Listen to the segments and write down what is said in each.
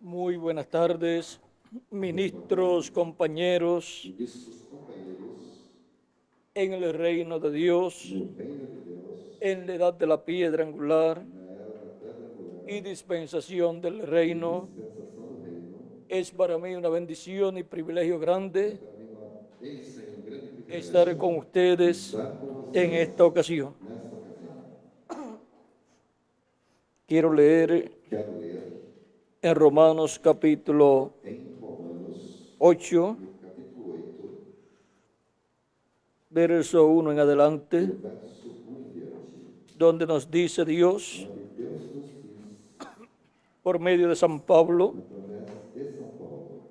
Muy buenas tardes, ministros, compañeros, ministros, companheiros, en el reino de Dios, no reino de Deus, en la edad de la piedra angular na era da pedra angular y dispensación del reino. dispensação do reino, Es para mí una bendición y privilegio grande para mim uma bênção e grande estar privilégio con ustedes estar com en vocês esta ocasión. nesta ocasião. Quiero leer Quero ler en Romanos capítulo em Romanos, 8, no capítulo 8, verso 1 en adelante, do verso 1 em diante, donde nos dice Dios, onde Deus nos diz, por medio de San Pablo: através de São Paulo: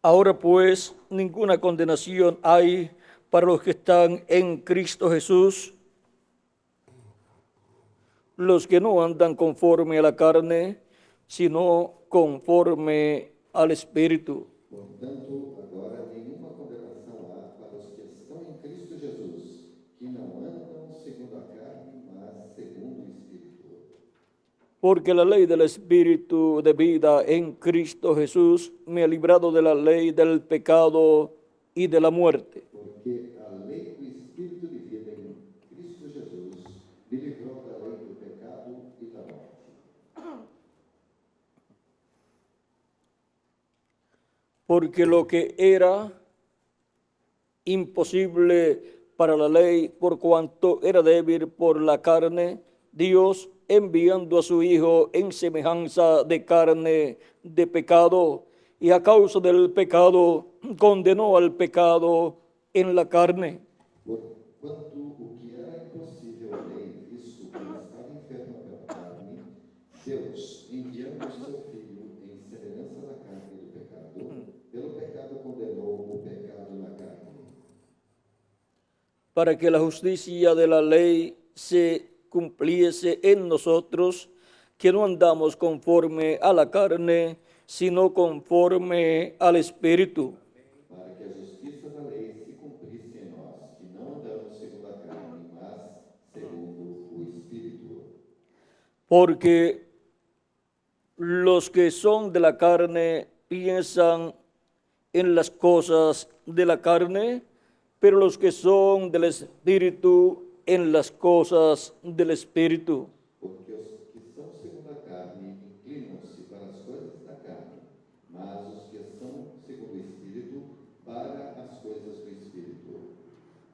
ahora pues ninguna condenación hay para los que están en Cristo Jesús, los que no andan conforme a la carne, sino conforme al Espíritu. Portanto, agora nenhuma condenação há para os que estão em Cristo Jesus, que não andam segundo a carne, mas segundo o Espírito. Porque la ley del Espíritu de vida en Cristo Jesús me ha librado de la ley del pecado y de la muerte. Porque a lei do Espírito de vida em Cristo Jesus me livrou da lei do pecado e da morte. Porque lo que era imposible para la ley, por cuanto era débil por la carne, Dios, enviando a su Hijo en semejanza de carne de pecado, y a causa del pecado condenó al pecado en la carne, Porquanto o que era impossível à lei, visto que estava enferma pela carne, Deus, enviando o seu Filho em semelhança da carne do pecado, pelo pecado condenou o pecado na carne, para que la justicia de la ley se cumpliese en nosotros, que no andamos conforme a la carne, sino conforme al Espíritu. para que a justiça da lei se cumprisse em nós, que não andamos segundo a carne, mas segundo o Espírito. Porque los que son de la carne piensan en las cosas de la carne, pero los que son del Espíritu en las cosas del Espíritu. Porque os que são segundo a carne inclinam-se para as coisas da carne, mas os que são segundo o Espírito para as coisas do Espírito.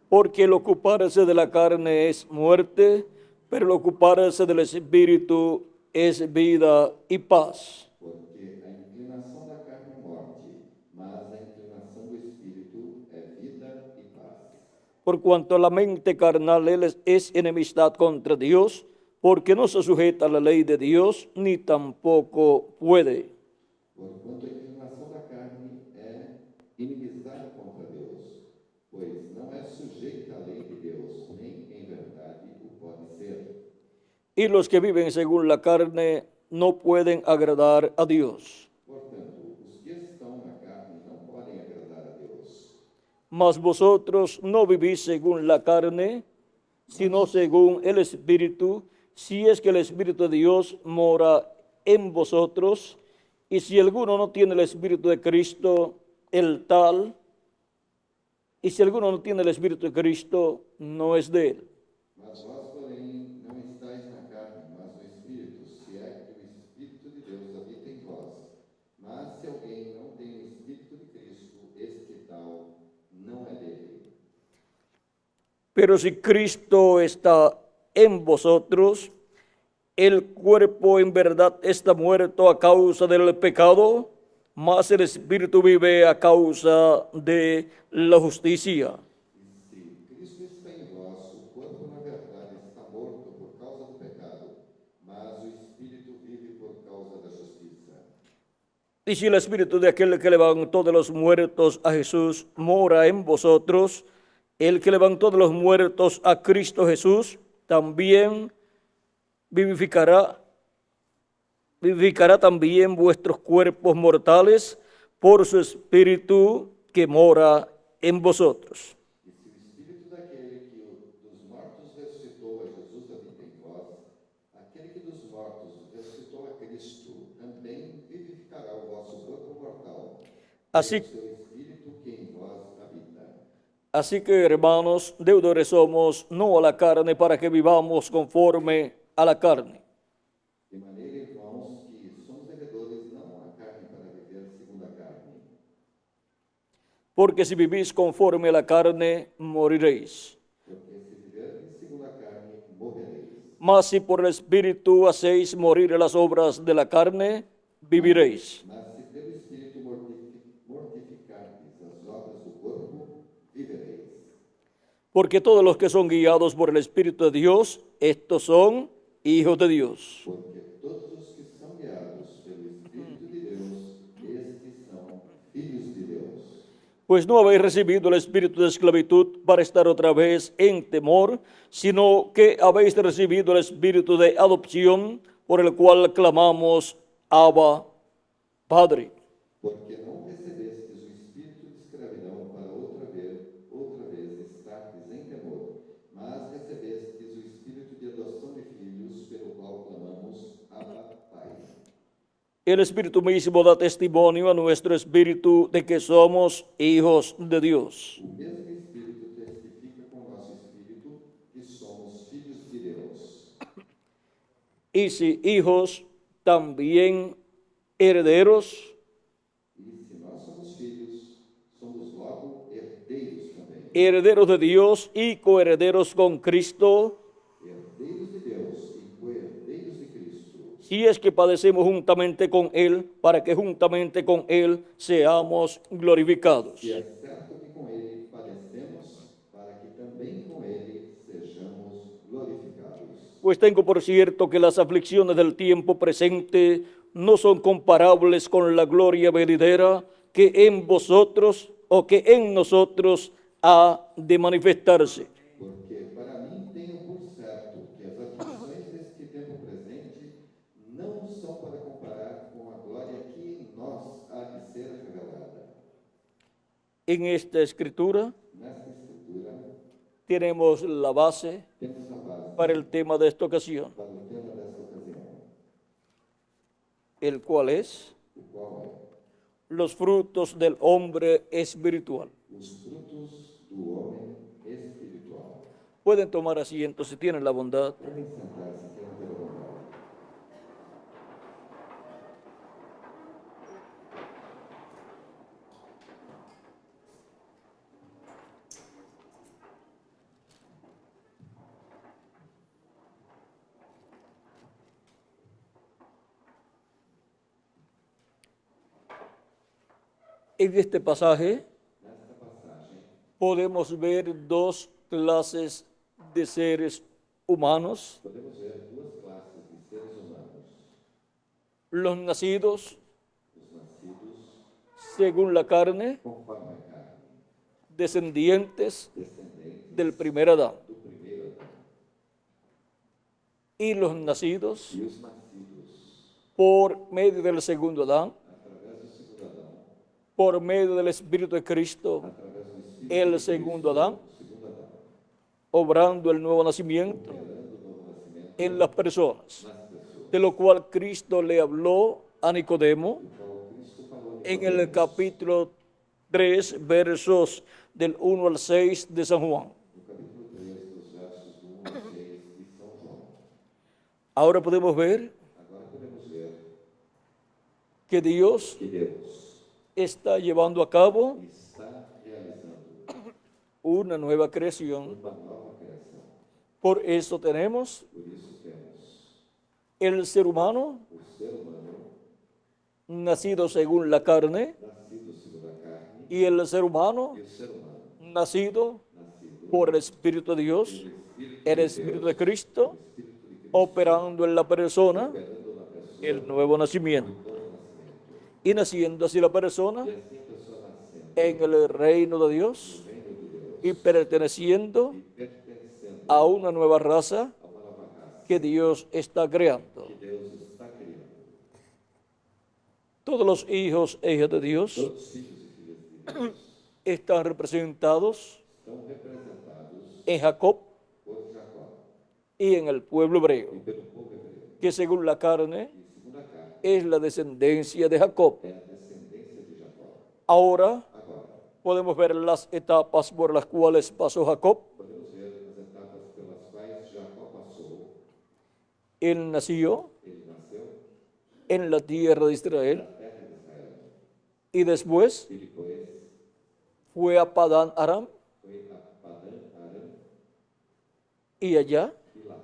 Porque el ocuparse de la carne es muerte, pero el ocuparse del Espíritu es vida y paz. Porque a inclinação da carne é morte, mas a inclinação do Espírito é vida e paz. Por cuanto la mente carnal es enemistad contra Dios, porque no se sujeta a la ley de Dios, ni tampoco puede. Porquanto a inclinação da carne é inimizade contra Deus, pois não é sujeita à lei de Deus, nem em verdade o pode ser. Y los que viven según la carne no pueden agradar a Dios. Portanto, os que estão na carne não podem agradar a Deus. Mas vosotros no vivís según la carne, sino según el Espíritu, si es que el Espíritu de Dios mora en vosotros. Y si alguno no tiene el Espíritu de Cristo, el tal, y si alguno no tiene el Espíritu de Cristo, no es de él. Mas vós, porém, não estáis na carne, mas no Espírito, se é que o Espírito de Deus habita em vós. Mas se alguém não tem o Espírito de Cristo, este tal não é dele. Pero si Cristo está en vosotros, el cuerpo en verdad está muerto a causa del pecado, mas el Espíritu vive a causa de la justicia. Se Cristo está em vós, o corpo, na verdade, está morto por causa do pecado, mas o Espírito vive por causa da justiça. Y si el Espíritu de aquel que levantó de los muertos a Jesús mora en vosotros, el que levantó de los muertos a Cristo Jesús también vivificará también vuestros cuerpos mortales por su Espíritu que mora en vosotros. E se o Espírito daquele que dos mortos ressuscitou a Jesus habita em vós, aquele que dos mortos ressuscitou a Cristo também vosso corpo mortal, Así, pelo seu espírito que em vós habita. así que, hermanos, deudores somos, no a la carne, para que vivamos conforme a la carne. De maneira, irmãos, que somos devedores não à carne para viver segundo a carne. Porque si vivís conforme a la carne, moriréis. Porque se viverdes segundo a carne, morrereis. Mas si por el Espíritu hacéis morir las obras de la carne, viviréis. Mas se pelo espírito mortificardes as obras do corpo, vivereis. Porque todos los que son guiados por el Espíritu de Dios, estos son hijos de Dios. Porque todos os que são guiados pelo Espírito de Deus, estes são filhos de Deus. Pues no habéis recibido el espíritu de esclavitud para estar otra vez en temor, sino que habéis recibido el espíritu de adopción, por el cual clamamos, Abba, Padre. Porque não recebestes o espírito de escravidão para outra vez estardes em temor, mas recebestes o espírito de adoção de filhos, pelo qual clamamos, Abba, Pai. El Espíritu mismo da testimonio a nuestro espíritu de que somos hijos de Dios. O mesmo Espírito testifica com nosso espírito que somos filhos de Deus. Y si hijos, también herederos, E se nós somos filhos, somos logo herdeiros também. herederos de Dios y coherederos con Cristo, Herdeiros de Deus e co-herdeiros de Cristo. si es que padecemos juntamente con Él, para que juntamente con Él seamos glorificados. E é certo que com Ele padecemos, para que também com Ele sejamos glorificados. Pues tengo por cierto que las aflicciones del tiempo presente no son comparables con la gloria venidera que en vosotros o que en nosotros ha de manifestarse. Porque para mim tenho por certo que as aflições deste tempo presente não são para comparar com a glória que em nós há de ser revelada. En esta escritura Nesta escritura, tenemos la base temos a base para el tema de esta ocasión, para o tema desta ocasião, el cual es o qual los frutos del hombre espiritual. é os frutos do homem espiritual. Pueden tomar asiento si tienen la bondad. Podem sentar-se, quem ter a vontade. En este pasaje Nesta passagem, podemos ver dos clases de seres humanos, podemos ver duas classes de seres humanos. los nacidos Os nascidos según la carne, conforme a carne, descendientes descendentes del primer Adán, do primeiro Adão, y los nacidos e os nascidos por medio del segundo Adán, através do segundo Adão, por medio del Espíritu de Cristo, através do Espírito el de segundo Cristo, Adán, o segundo Adão, obrando el nuevo nacimiento gerando o novo nascimento en las personas, nas pessoas, de lo cual Cristo le habló a Nicodemo do qual Cristo falou a en el Nicodemos, capítulo 3, versos del 1 al 6 de San Juan. no capítulo 3, dos versos do 1 ao 6 de São João. Ahora podemos ver Agora podemos ver que Dios que Deus está llevando a cabo está realizando una nueva creación. uma nova criação. Por eso tenemos Por isso temos el ser humano o ser humano nacido según la carne nascido segundo a carne y el ser humano e o ser humano nacido nascido por el Espíritu de Dios, pelo el Espíritu de Cristo, operando en la persona operando na pessoa el nuevo nacimiento. do novo nascimento. Y naciendo así la persona E assim a pessoa nascendo en el reino de Dios no reino de Deus y perteneciendo e pertencendo a una nueva raza a uma nova raça que Dios está creando. que Deus está criando. Todos los hijos e hijas de Dios Todos os filhos e filhas de Deus están representados estão representados en Jacob por Jacó y en el pueblo e hebreo, pelo povo hebreu. que según la carne E segundo a carne es la descendencia de Jacob, é a Ahora Agora, podemos ver las etapas por las cuales pasó Jacob. podemos ver as etapas pelas quais Jacó passou. Él nació Ele nasceu en la tierra de Israel na terra de Israel. y después E depois fue a Padán Aram foi a Padã Aram y allá e lá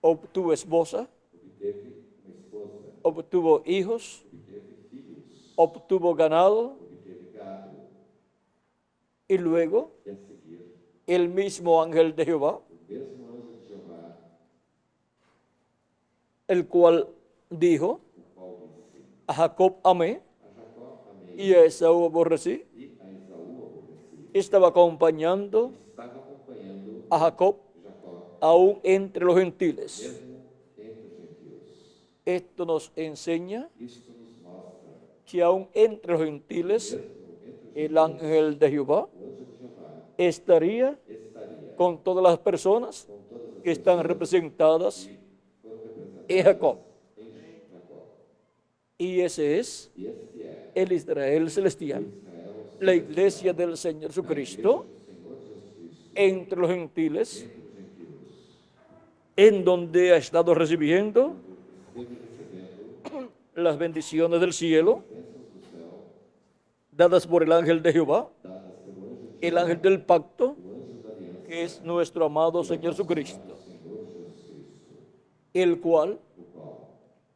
obtuvo esposa, obteve uma esposa, obtuvo hijos, obteve filhos, obtuvo ganado obteve gado. y luego E a seguir, el mismo ángel de Jehová, o mesmo anjo de Jeová, el cual dijo, o qual disse: a Jacob amé A Jacó amei y a Esaú aborrecí, e a Esaú aborreci. estaba acompañando Estava acompanhando a Jacob Jacó, aún entre los gentiles. mesmo entre os gentios. Esto nos enseña Isto nos mostra, que aún entre los gentiles mesmo entre os el ángel de Jehová o anjo de Jeová estaría estaria con todas las personas com todas as que están pessoas representadas que foram representadas en Jacob. em Jacó. Y ese es E este é el Israel celestial, Israel, la iglesia del Señor Jesucristo do Senhor Jesus Cristo, entre los gentiles, entre os gentios, en donde ha estado recibiendo esteve recebendo las bendiciones del cielo bênçãos do céu, dadas por el ángel de Jehová, dadas pelo anjo de el ángel del pacto, o anjo da aliança, que es nuestro amado Señor Jesucristo, Senhor Jesus Cristo, el cual o qual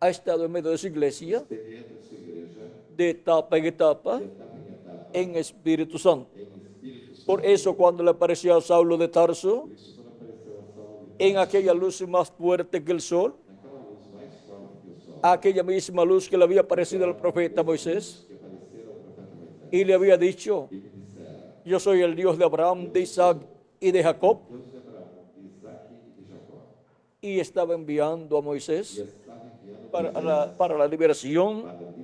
ha estado en medio de su iglesia esteve entre a sua igreja de etapa en etapa de etapa em etapa en Espíritu Santo. em Espírito Santo. Por eso cuando le apareció a Saulo de Tarso, Por isso, quando apareceu a Saulo en aquella luz más fuerte que el sol, naquela luz mais forte que o sol, aquella misma luz que le había aparecido al profeta Moisés, que aparecera ao profeta Moisés, y le había dicho, e lhe dissera: yo soy el Dios de Abraham, de Isaac y de Jacob, Deus de Abraão, de Isaque e de Jacó. y estaba enviando a E Moisés estava enviando para la liberación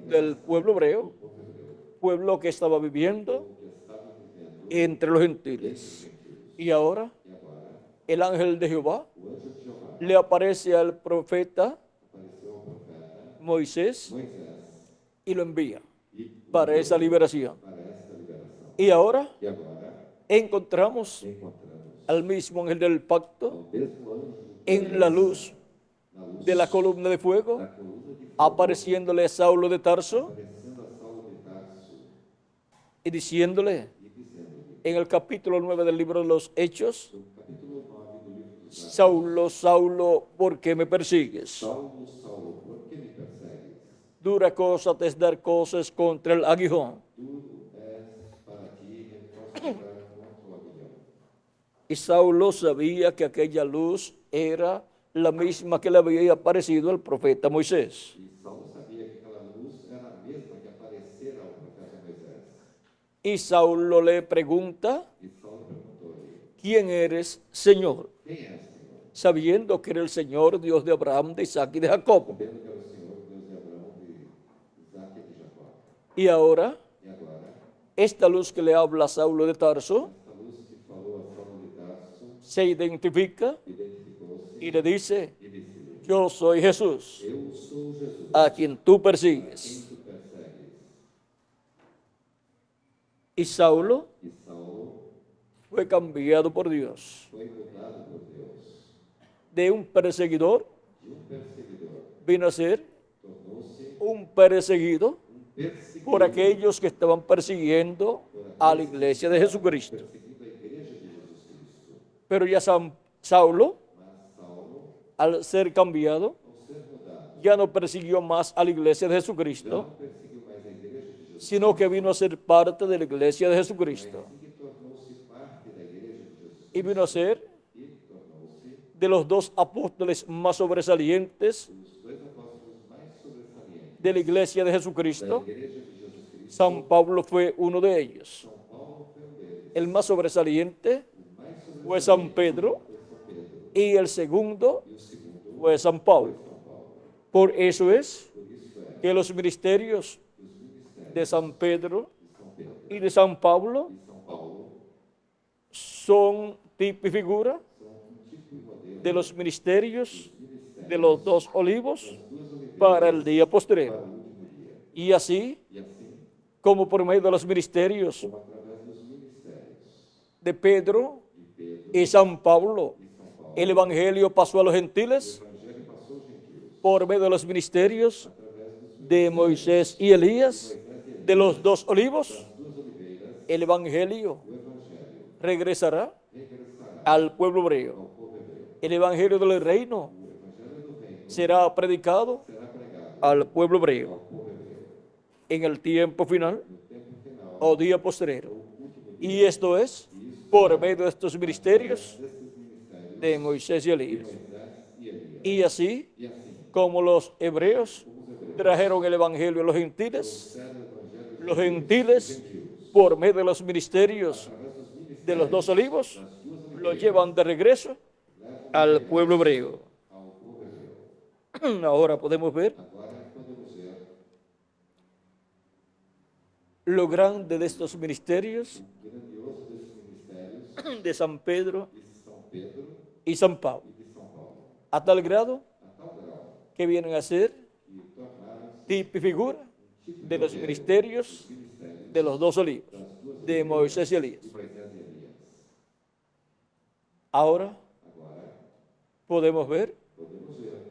del pueblo hebreo, o povo hebreu, pueblo que estaba viviendo que estava vivendo entre los gentiles. Y ahora e agora el ángel de Jehová o anjo de Jeová le aparece al profeta apareceu ao profeta Moisés Moisés y lo envía e para esa liberación. para esta liberação. Y ahora E agora encontramos encontramos al mismo ángel del pacto ao mesmo anjo en la luz na luz de la columna de fuego, da coluna de fogo, apareciéndole a Saulo de Tarso aparecendo a Saulo de Tarso y diciéndole e dizendo-lhe, en el capítulo 9 del libro de los Hechos, no capítulo 9 do livro dos Atos: Saulo, Saulo, ¿por qué me persigues? Saulo, Saulo, por que me persegues? Dura cosa te es dar cosas contra el aguijón. Duro és para ti reforçar contra o aguilhão. Y Saulo sabía que aquella luz era la misma que le había aparecido al profeta Moisés. E Saulo sabia que aquela luz era a mesma que aparecera ao profeta Moisés. Y Saulo le pregunta, E Saulo perguntou-lhe: ¿quién eres, Señor? Quem és, Senhor? Sabiendo que era el Señor, Dios de Abraham, de Isaac y de Jacob. Sabendo que era o Senhor, Deus de Abraão, de Isaque e de Jacó. Y ahora, E agora, esta luz que le habla a Saulo de Tarso, esta luz que falou a Saulo de Tarso se identifica identificou-se y le dice, e disse-lhe: yo soy Jesús, Eu sou Jesus, a quien tú quem persigues. tu persegues. Y Saulo E Saulo fue cambiado por Dios. foi mudado por Deus. De un perseguidor De perseguidor vino a ser tornou-se un perseguido perseguidor por aquellos que estaban persiguiendo a la iglesia de Jesucristo. perseguindo a igreja de Jesus Cristo. Pero ya Saulo, Mas Saulo, al ser cambiado, ao ser mudado, ya no persiguió más a la iglesia de já Jesucristo, não perseguiu mais a igreja de Jesus, sino que vino a ser parte de la iglesia de Jesucristo. assim que tornou-se parte da igreja de Jesus Y vino a ser e tornou-se de los dos apóstoles más sobresalientes os dois apóstolos mais sobressalentes de la iglesia de da Jesucristo. igreja de Jesus Cristo. San Pablo fue uno de ellos. São Paulo foi deles. El más sobresaliente O mais fue San Pedro foi São Pedro. y el segundo E o segundo fue San Pablo. São Paulo. Por eso es Por isso é que los ministerios que os ministérios de San Pedro de São Pedro y de San Pablo e São Paulo son tipo y figura são tipo e modelo de los ministerios ministérios de los dos olivos das duas oliveiras para el día para postrero. o último dia. Y así, E assim, como por medio de los ministerios como através dos ministérios de Pedro de Pedro y San Pablo, e São Paulo. el Evangelio pasó a los gentiles O Evangelho passou aos gentios por medio de los ministerios através dos de Moisés y Elías, de los dos olivos. duas oliveiras. El Evangelio O Evangelho regresará regressará al pueblo hebreo. ao povo hebreu. El Evangelio del reino O Evangelho do reino será predicado será pregado al pueblo hebreo ao povo hebreu en el tiempo final no tempo final o día postrero. ou último dia. Y esto es por medio de estos ministerios Destes ministérios de Moisés y Elías. Moisés e Elias. Y así E assim, como los hebreos trajeron el Evangelio a los gentiles, serve o Evangelho los gentiles, por medio de los ministerios através dos ministérios de los dos olivos, das duas lo oliveiras llevan de regreso al pueblo hebreo. ao povo hebreu. Ahora podemos ver Agora podemos ver lo grande de estos ministerios grandioso desses ministérios de San Pedro de São Pedro y San Pablo, e de São Paulo, a tal grado a tal grau que vienen a ser que tornaram-se tipo y figura de los ministerios ministérios de los dos olivos, das duas de Moisés y Elías. de Moisés e Elias. Ahora Agora podemos ver podemos ver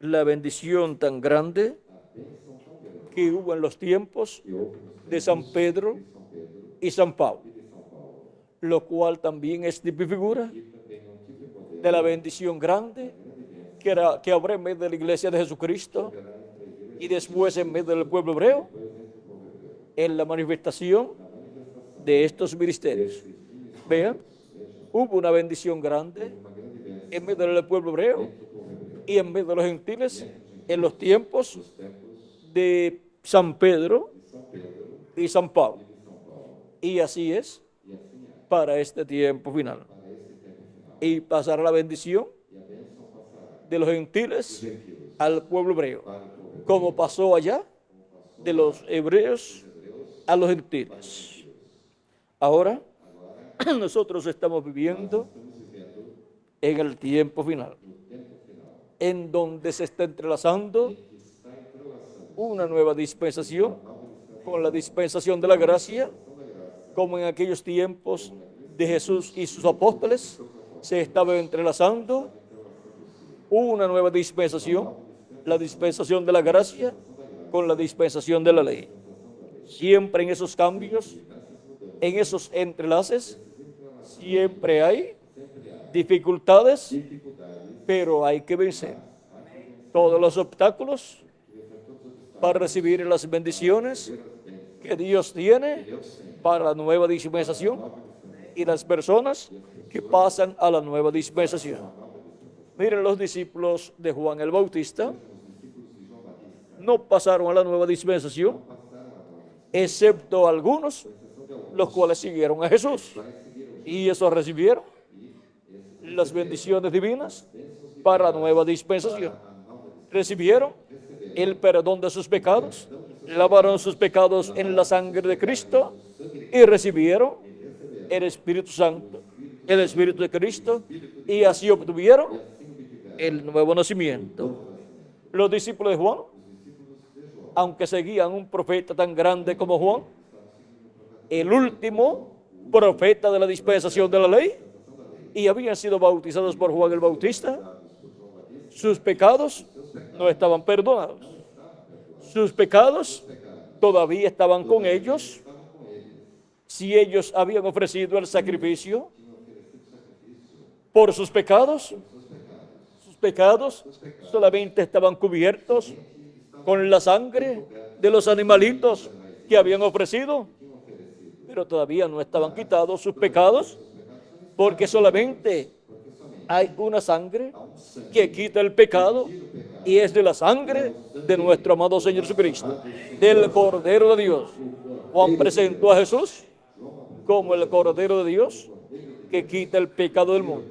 la bendición tan grande a bênção tão grande que hubo en los tiempos que houve nos de San Pedro de São Pedro y San Pablo, e de São Paulo, lo cual también es tipo y figura e também é tipo de poder de la bendición grande que habrá en medio de la iglesia de Jesucristo haverá entre a igreja y después en medio del pueblo hebreo e depois entre o povo hebreu. en la manifestación de estos ministerios. Vean, hubo una bendición grande Uma grande bênção en medio del pueblo hebreo entre o povo hebreu. y en medio de los gentiles en los tiempos Nos tempos de San Pedro de São Pedro y San Pablo. e de São Paulo. Y así es E assim é para este tiempo final. para este tempo final. Y pasará la bendición E a bênção passará de los gentiles dos gentios al pueblo hebreo, para o povo hebreu, como pasó allá de los hebreos hebreus a los gentiles. Ahora nosotros estamos viviendo estamos vivendo en el tiempo final, no tempo final, en donde se está entrelazando que está entrelaçando una nueva dispensación con la dispensación de la gracia, como en aquellos tiempos de Jesús y sus apóstoles se estaba entrelazando una nueva dispensación, la dispensación de la gracia con la dispensación de la ley. Siempre en esos cambios, en esos entrelaces, siempre hay dificultades, pero hay que vencer todos los obstáculos para recibir las bendiciones que Dios tiene para la nueva dispensación y las personas que pasan a la nueva dispensación. Miren, los discípulos de Juan el Bautista no pasaron a la nueva dispensación, excepto algunos, los cuales siguieron a Jesús. Y esos recibieron las bendiciones divinas para la nueva dispensación. Recibieron el perdón de sus pecados, lavaron sus pecados en la sangre de Cristo y recibieron el Espíritu Santo, el Espíritu de Cristo, y así obtuvieron el nuevo nacimiento. Los discípulos de Juan, aunque seguían un profeta tan grande como Juan, el último profeta de la dispensación de la ley, y habían sido bautizados por Juan el Bautista, sus pecados no estaban perdonados. Sus pecados todavía estaban con ellos. Si ellos habían ofrecido el sacrificio por sus pecados solamente estaban cubiertos con la sangre de los animalitos que habían ofrecido, pero todavía no estaban quitados sus pecados, porque solamente hay una sangre que quita el pecado, y es de la sangre de nuestro amado Señor Jesucristo, del Cordero de Dios. Juan presentó a Jesús como el Cordero de Dios que quita el pecado del mundo,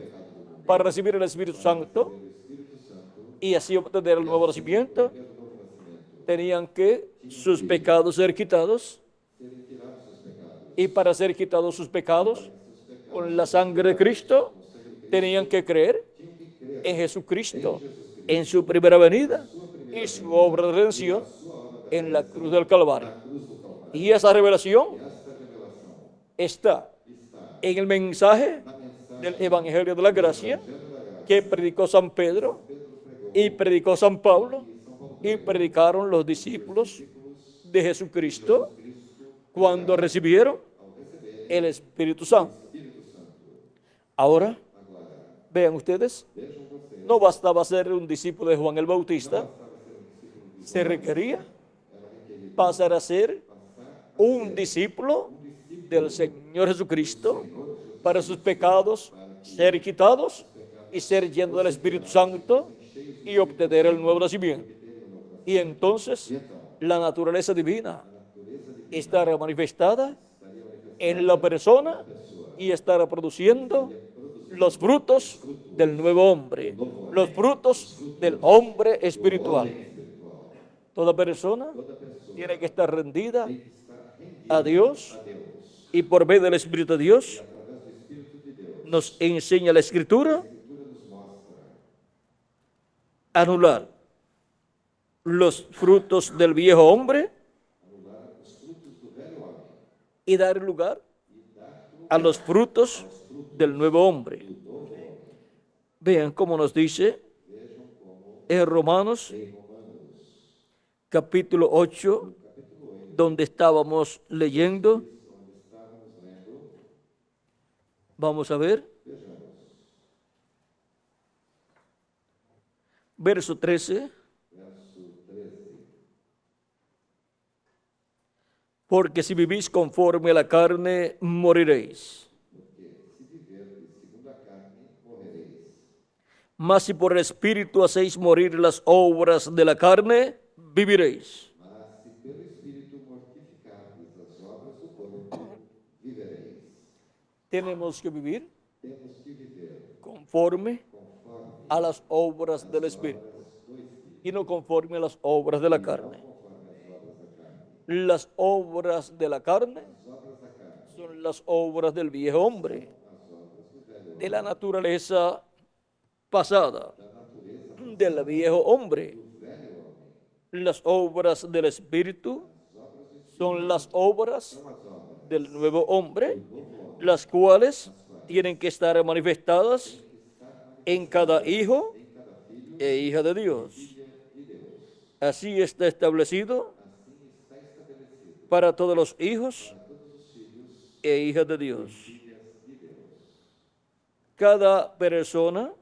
para recibir el Espíritu Santo y así obtener el nuevo nacimiento. Tenían que sus pecados ser quitados, y para ser quitados sus pecados con la sangre de Cristo tenían que creer en Jesucristo, en su primera venida y su obra de redención, en la cruz del Calvario. na cruz do Calvário. Y esa revelación E esta revelação está está en el mensaje na mensagem del Evangelio de la Gracia do Evangelho da Graça. que predicó San Pedro Pedro pregou y predicó San Pablo e São Paulo y pregou. predicaron los discípulos Discípulos de Jesucristo Cristo cuando recibieron ao receber el Espíritu Santo. Espírito Santo. Ahora, Agora, vean ustedes, vejam vocês, no bastaba ser un discípulo de Juan el Bautista, bastava ser discípulo de se requería era requerido pasar a ser passar un discípulo del Señor Jesucristo para sus pecados ser quitados y ser lleno del Espíritu Santo y obtener el nuevo nacimiento. Y entonces la naturaleza divina estará manifestada en la persona y estará produciendo los frutos del nuevo hombre, los frutos del hombre espiritual. Toda persona tiene que estar rendida a Dios y por medio del Espíritu de Dios nos enseña la Escritura a anular los frutos del viejo hombre y dar lugar a los frutos del nuevo hombre. Vean cómo nos dice en Romanos capítulo 8, donde estábamos leyendo. Vamos a ver. Verso 13. Porque si vivís conforme a la carne, moriréis. Mas si por el Espíritu hacéis morir las obras de la carne, viviréis. Mas se pelo Espírito mortificardes as obras do corpo, vivereis. Tenemos que vivir Temos que viver conforme a las obras del Espíritu y no conforme a las obras de la carne. Las obras de la carne son las obras del viejo hombre, de la naturaleza pasada, del viejo hombre. Las obras del Espíritu son las obras del nuevo hombre, las cuales tienen que estar manifestadas en cada hijo e hija de Dios. Así está establecido para todos los hijos e hijas de Dios. Cada persona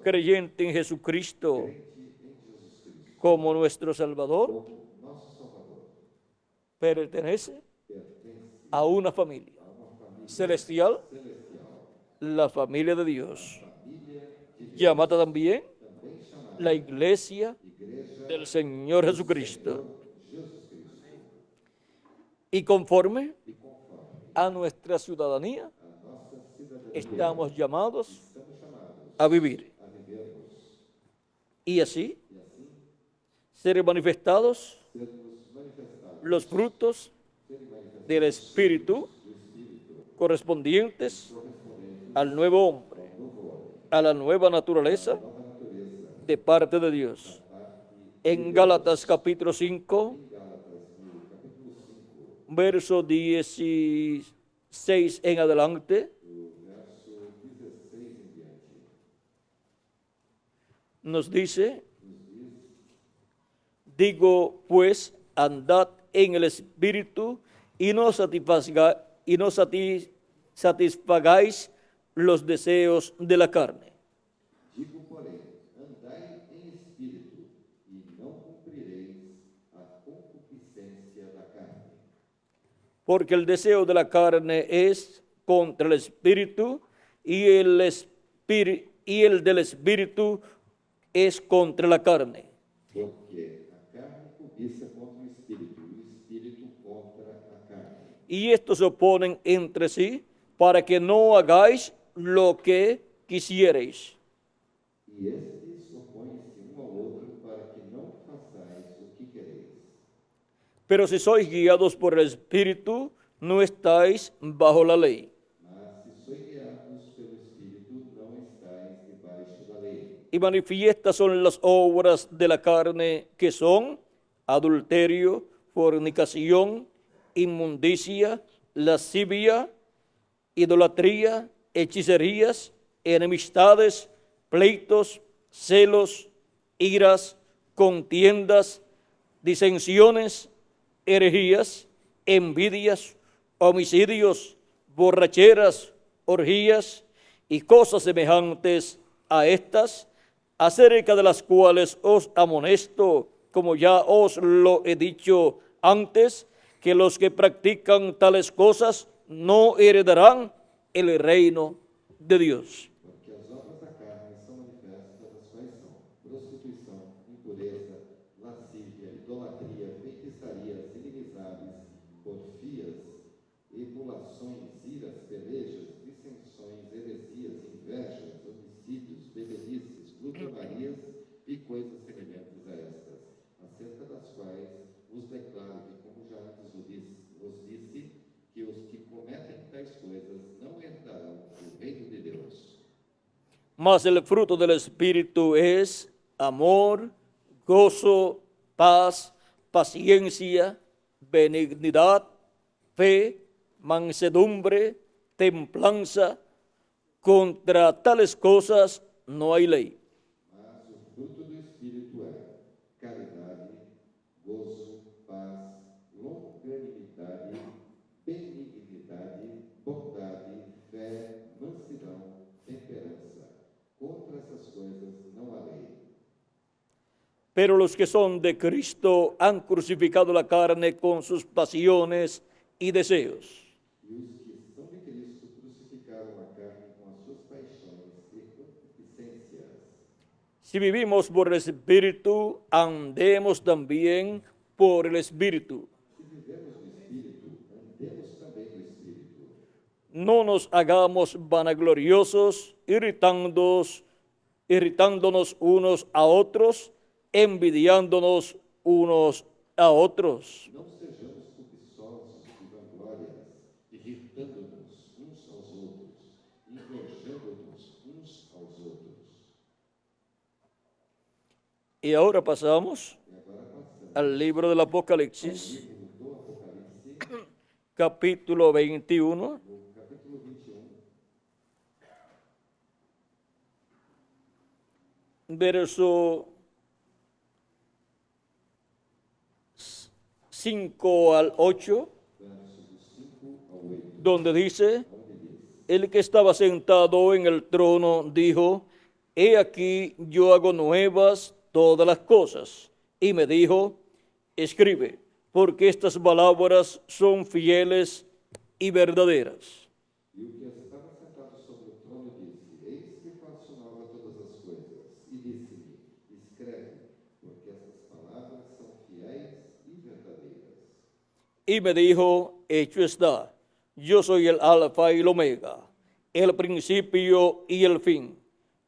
creyente en Jesucristo como nuestro Salvador pertenece a una familia celestial, la familia de Dios, llamada también la iglesia del Señor Jesucristo. Y conforme a nuestra ciudadanía, estamos llamados a vivir. Y así ser manifestados los frutos del Espíritu correspondientes al nuevo hombre, a la nueva naturaleza de parte de Dios. En Gálatas capítulo 5, verso 16 en adelante, nos dice: digo pues, andad en el Espíritu y no satisfagáis los deseos de la carne. Digo, porém, andai em espírito, e não cumprireis a concupiscência da carne. Porque el deseo de la carne es contra el Espíritu y el del Espíritu es contra la carne. Porque a carne cobiça contra o Espírito contra a carne. Y estos se oponen entre sí para que no hagáis lo que quisierais. E estes opõem-se um ao outro para que não façais o que quereis. Pero si sois guiados por el Espíritu, no estáis bajo la ley. Mas se sois guiados pelo Espírito, não estáis debaixo da lei. Y manifiestas son las obras de la carne, que son adulterio, fornicación, inmundicia, lascivia, idolatría, hechicerías, enemistades, pleitos, celos, iras, contiendas, disensiones, herejías, envidias, homicidios, borracheras, orgías y cosas semejantes a estas, acerca de las cuales os amonesto, como ya os lo he dicho antes, que los que practican tales cosas no heredarán el reino de Dios. Porque as obras da carne são manifestas, as quais são prostituição, impureza, lascívia, idolatria, feitiçarias, inimizades, porfias, emulações, iras, pelejas, dissensões, heresias, invejas, homicídios, bebedices, glutonarias e coisas semelhantes a estas, acerca das quais vos declaro que, como já antes vos disse, que os que cometem tais coisas não herdarão o reino de Deus. Mas el fruto del Espíritu es amor, gozo, paz, paciencia, benignidad, fe, mansedumbre, templanza. Contra tales cosas no hay ley. Mas o fruto do Espírito é caridade, gozo, paz, longanimidade, benignidade, bondade, fé, mansidão, temperança. Contra essas coisas não há lei. Pero los que son de Cristo han crucificado la carne con sus pasiones y deseos. E os que são de Cristo crucificaram a carne com as suas paixões e concupiscências. Si vivimos por el Espíritu, andemos también por el Espíritu. Se vivemos no Espírito, andemos também no Espírito. No nos hagamos vanagloriosos, irritándonos unos a otros, envidiándonos unos a otros. Não sejamos cobiçosos e vanglórias, irritando-nos uns aos outros, invejando-nos uns aos outros. Y ahora pasamos E agora passamos al libro del Apocalipsis, ao livro do Apocalipse, capítulo 21, no capítulo 21, verso 5 al 8, versos do 5 ao 8, donde dice: onde diz: el que estaba sentado en el trono dijo: he aquí yo hago nuevas todas las cosas. Y me dijo: escribe, porque estas palabras son fieles y verdaderas. E o que estava sentado sobre o trono disse: eis que faço nova todas as coisas. E disse-me: escreve, porque estas palavras são fiéis e verdadeiras. Y me dijo: hecho está, yo soy el alfa y el omega, el principio y el fin.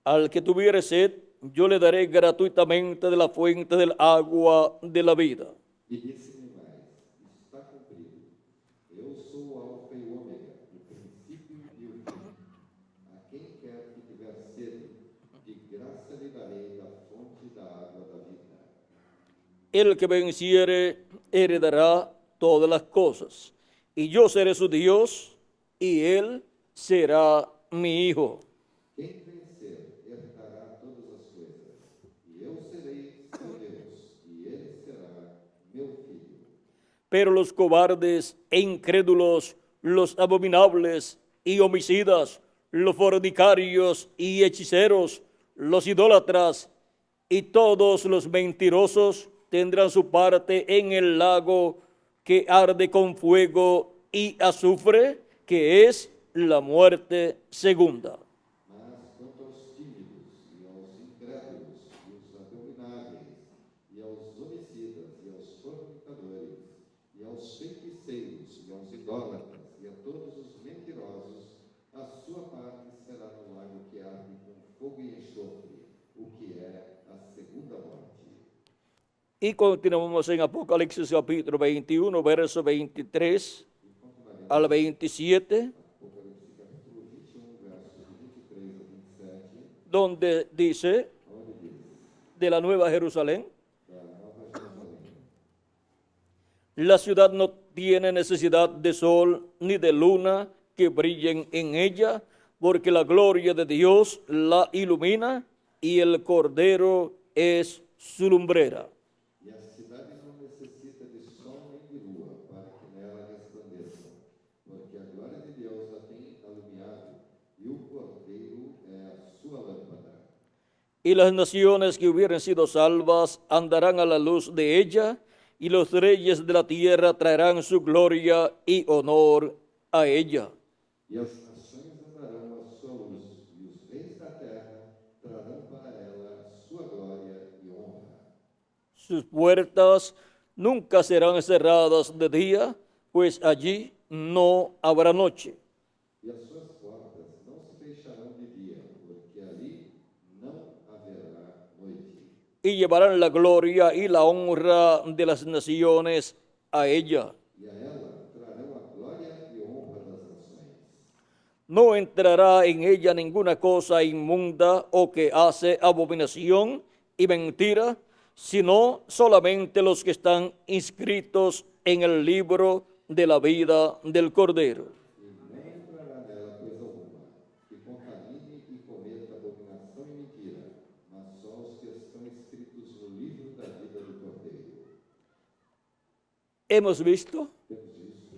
Al que tuviere sed, yo le daré gratuitamente de la fuente del agua de la vida. E disse-me mais: está cumprido. Eu sou o alfa e o ômega, o princípio e o fim. A quem quer que tiver sede, de graça lhe darei da fonte da água da vida. El que venciere heredará todas las cosas, y yo seré su Dios, y él será mi hijo. Quem vencer herdará todas as coisas, e eu serei seu Deus, e ele será meu filho. Pero los cobardes e incrédulos, los abominables y homicidas, los fornicarios y hechiceros, los idólatras y todos los mentirosos tendrán su parte en el lago que arde con fuego y azufre, que es la muerte segunda. Mas quanto aos tímidos, e aos incrédulos, e aos abomináveis, e aos homicidas, e aos fornicadores, e aos feiticeiros, e aos idólatras, e a todos os mentirosos, a sua parte será no lago que arde com fogo e enxofre, o que é a segunda morte. Y continuamos en Apocalipsis capítulo 21, verso 23 al 27, Apocalipse capítulo 21, versos de 23 a 27, donde dice onde diz: de la Nueva Jerusalén: da Nova Jerusalém. La ciudad no tiene necesidad de sol ni de luna que brillen en ella, porque la gloria de Dios la ilumina y el Cordero es su lumbrera. E a cidade não necessita de sol nem de lua para que nela resplandeçam, porque a glória de Deus a tem alumiado e o Cordeiro é a sua lâmpada. Y las naciones que hubieran sido salvas andarán a la luz de ella, y los reyes de la tierra traerán su gloria y honor a ella. E as nações andarão à sua luz, e os reis da terra trarão para ela sua glória e honra. Sus puertas nunca serán cerradas de día, pues allí no habrá noche. E as suas portas não se fecharão de dia, porque ali não haverá noite. Y llevarán la gloria y la honra de las naciones a ella. E a ela trarão a glória e honra das nações. No entrará en ella ninguna cosa inmunda o que hace abominación y mentira, sino solamente los que están inscritos en el libro de la vida del Cordero. E não entrará nela coisa alguma, que contamine e cometa abominação e mentira, mas só os que estão escritos no livro da vida do Cordeiro. Hemos visto Temos visto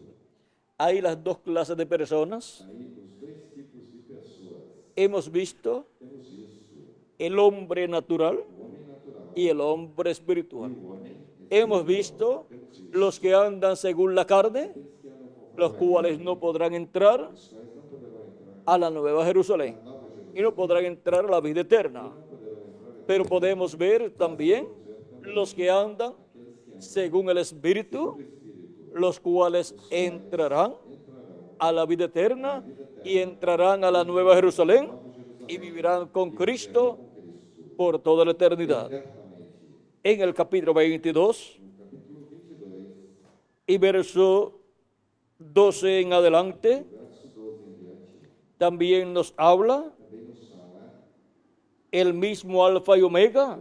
ahí las dos clases de personas. aí os dois tipos de pessoas. Hemos visto Temos visto el hombre natural o homem natural y el hombre espiritual. e o homem Hemos visto los que andan según la carne, los cuales no podrán entrar a la Nueva Jerusalén y no podrán entrar a la vida eterna. Pero podemos ver también los que andan según el Espíritu, los cuales entrarán a la vida eterna y entrarán a la Nueva Jerusalén y vivirán con Cristo por toda la eternidad. En el capítulo 22 y verso 12 en adelante, también nos habla el mismo Alfa y Omega,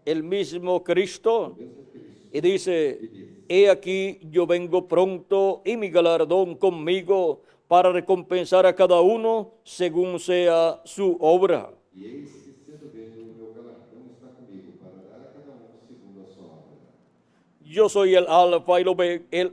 el mismo Cristo, y dice, he aquí yo vengo pronto y mi galardón conmigo para recompensar a cada uno según sea su obra. E eis que cedo venho, o meu galardão está comigo, para dar a cada segundo a sua obra. Yo soy el Alfa y el Omega,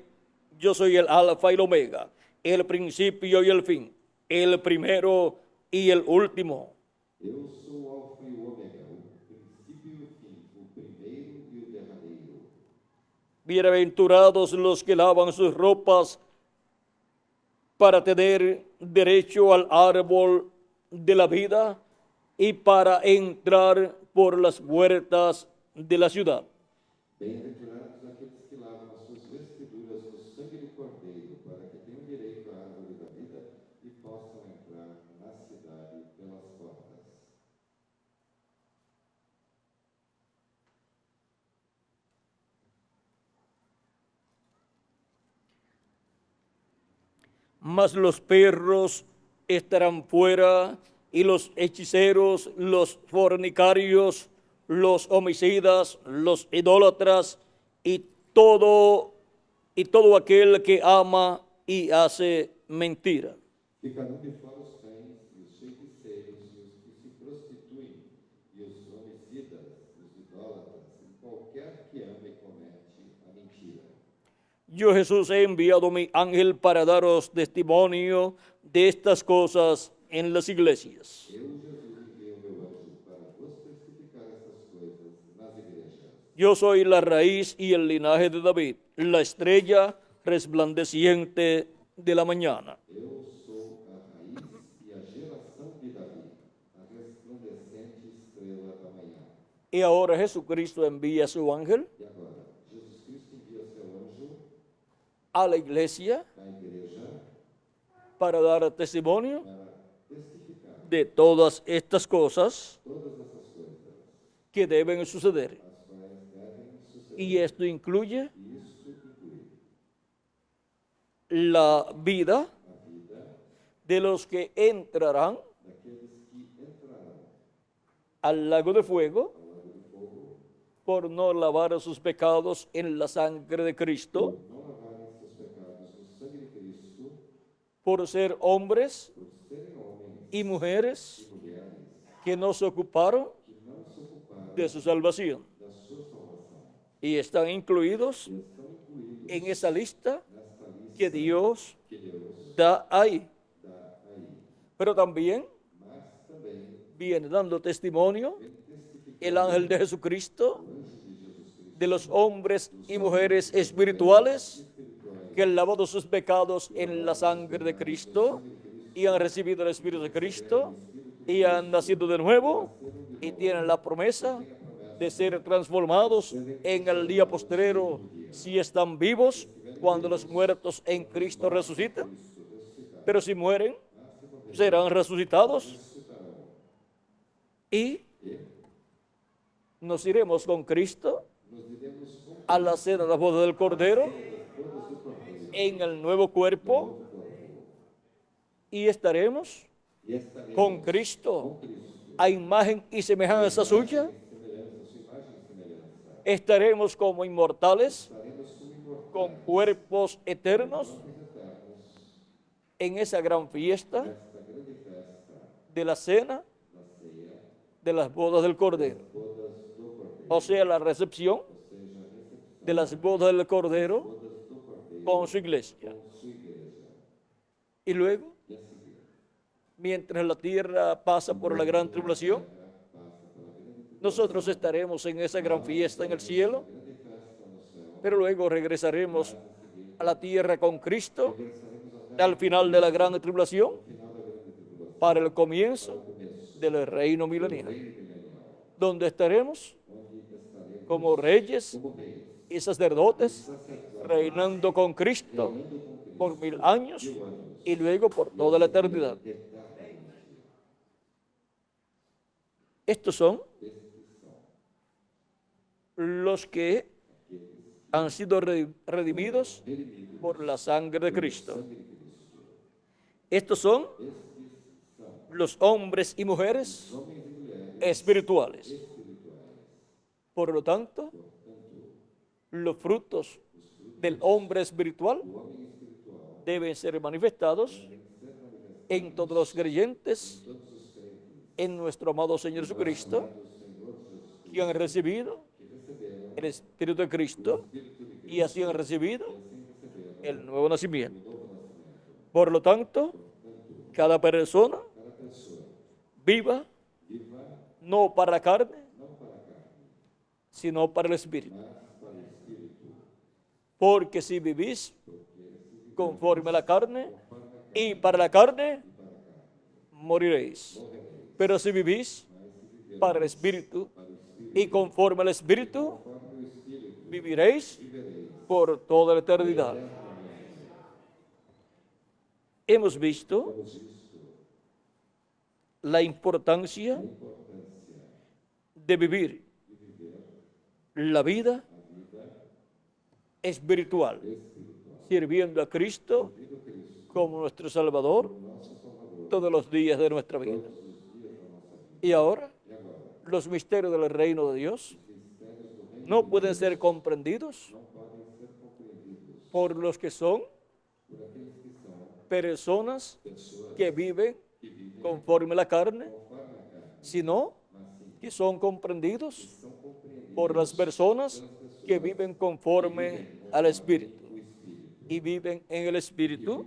yo soy el Alfa y el Omega, el principio y el fin, el primero y el último. Eu sou o Alfa e o Ômega, o princípio e o fim, o primeiro e o derradeiro. Bienaventurados los que lavan sus ropas para tener derecho al árbol de la vida y para entrar por las puertas de la ciudad. Bem-aventurados aqueles que lavam as suas vestiduras no sangue do Cordeiro, para que tenham direito à árvore da vida e possam entrar na cidade pelas portas. Mas los perros estarán fuera, y los hechiceros, los fornicarios, los homicidas, los idólatras y todo aquel que ama y hace mentira. Ficarão de fora os cães, e os feiticeiros, e os que se prostituem, e os homicidas, os idólatras, e qualquer que ama e comete a mentira. Yo Jesús he enviado mi ángel para daros testimonio de estas cosas en las iglesias. Eu, Jesus, enviei o meu anjo para vos testificar estas coisas nas igrejas. Yo soy la raíz y el linaje de David, la estrella resplandeciente de la mañana. Eu sou a raiz e a geração de Davi, a resplandecente estrela da manhã. Y ahora Jesucristo envía a su ángel E agora, Jesus Cristo envia seu anjo a la iglesia à igreja para dar testimonio para testificar de todas estas cosas todas essas coisas, que deben suceder. as quais devem suceder. Y esto incluye E isto inclui la vida a vida de los que entrarán daqueles que entrarão al lago de fuego ao lago de fogo por no lavar sus pecados en la sangre de Cristo, não lavarem seus pecados no sangue de Cristo, por ser hombres por serem homens y mujeres e mulheres que no se ocuparon que não se ocuparam de su salvación da sua salvação. y están incluidos E estão incluídos en esa lista nesta lista que Dios que Deus da ahí. dá aí. Pero también Mas também viene dando testimonio ele testifica el ángel de Jesucristo o anjo de Jesus Cristo, de los hombres y mujeres espirituales que han lavado sus pecados en la sangre de Cristo y han recibido el Espíritu de Cristo y han nacido de nuevo y tienen la promesa de ser transformados en el día postrero si están vivos cuando los muertos en Cristo resucitan. Pero si mueren, serán resucitados y nos iremos con Cristo a la cena de la boda del Cordero en el nuevo cuerpo y estaremos e estaremos con Cristo a imagen y semejanza suya. Estaremos como inmortales con cuerpos eternos en esa gran fiesta de la cena de las bodas del Cordero. O sea, la recepción de las bodas del Cordero con su iglesia. Y luego, mientras la tierra pasa por la gran tribulación, nosotros estaremos en esa gran fiesta en el cielo, pero luego regresaremos a la tierra con Cristo al final de la gran tribulación para el comienzo del reino milenial, donde estaremos como reyes y sacerdotes reinando con Cristo por 1000 años y luego por toda la eternidad. Estos son los que han sido redimidos por la sangre de Cristo. Estos son los hombres y mujeres espirituales. Por lo tanto, los frutos del hombre espiritual deben ser manifestados en todos los creyentes en nuestro amado Señor Jesucristo, que han recibido el Espíritu de Cristo y así han recibido el nuevo nacimiento. Por lo tanto, cada persona viva no para la carne, sino para el Espíritu. Porque si vivís conforme a la carne y para la carne, moriréis. Pero si vivís para el Espíritu y conforme al Espíritu, viviréis por toda la eternidad. Hemos visto la importancia de vivir la vida espiritual, sirviendo a Cristo como nuestro Salvador todos los días de nuestra vida. Y ahora, los misterios del reino de Dios no pueden ser comprendidos por los que son personas que viven conforme a la carne, sino que son comprendidos por las personas que viven conforme al Espíritu y viven en el Espíritu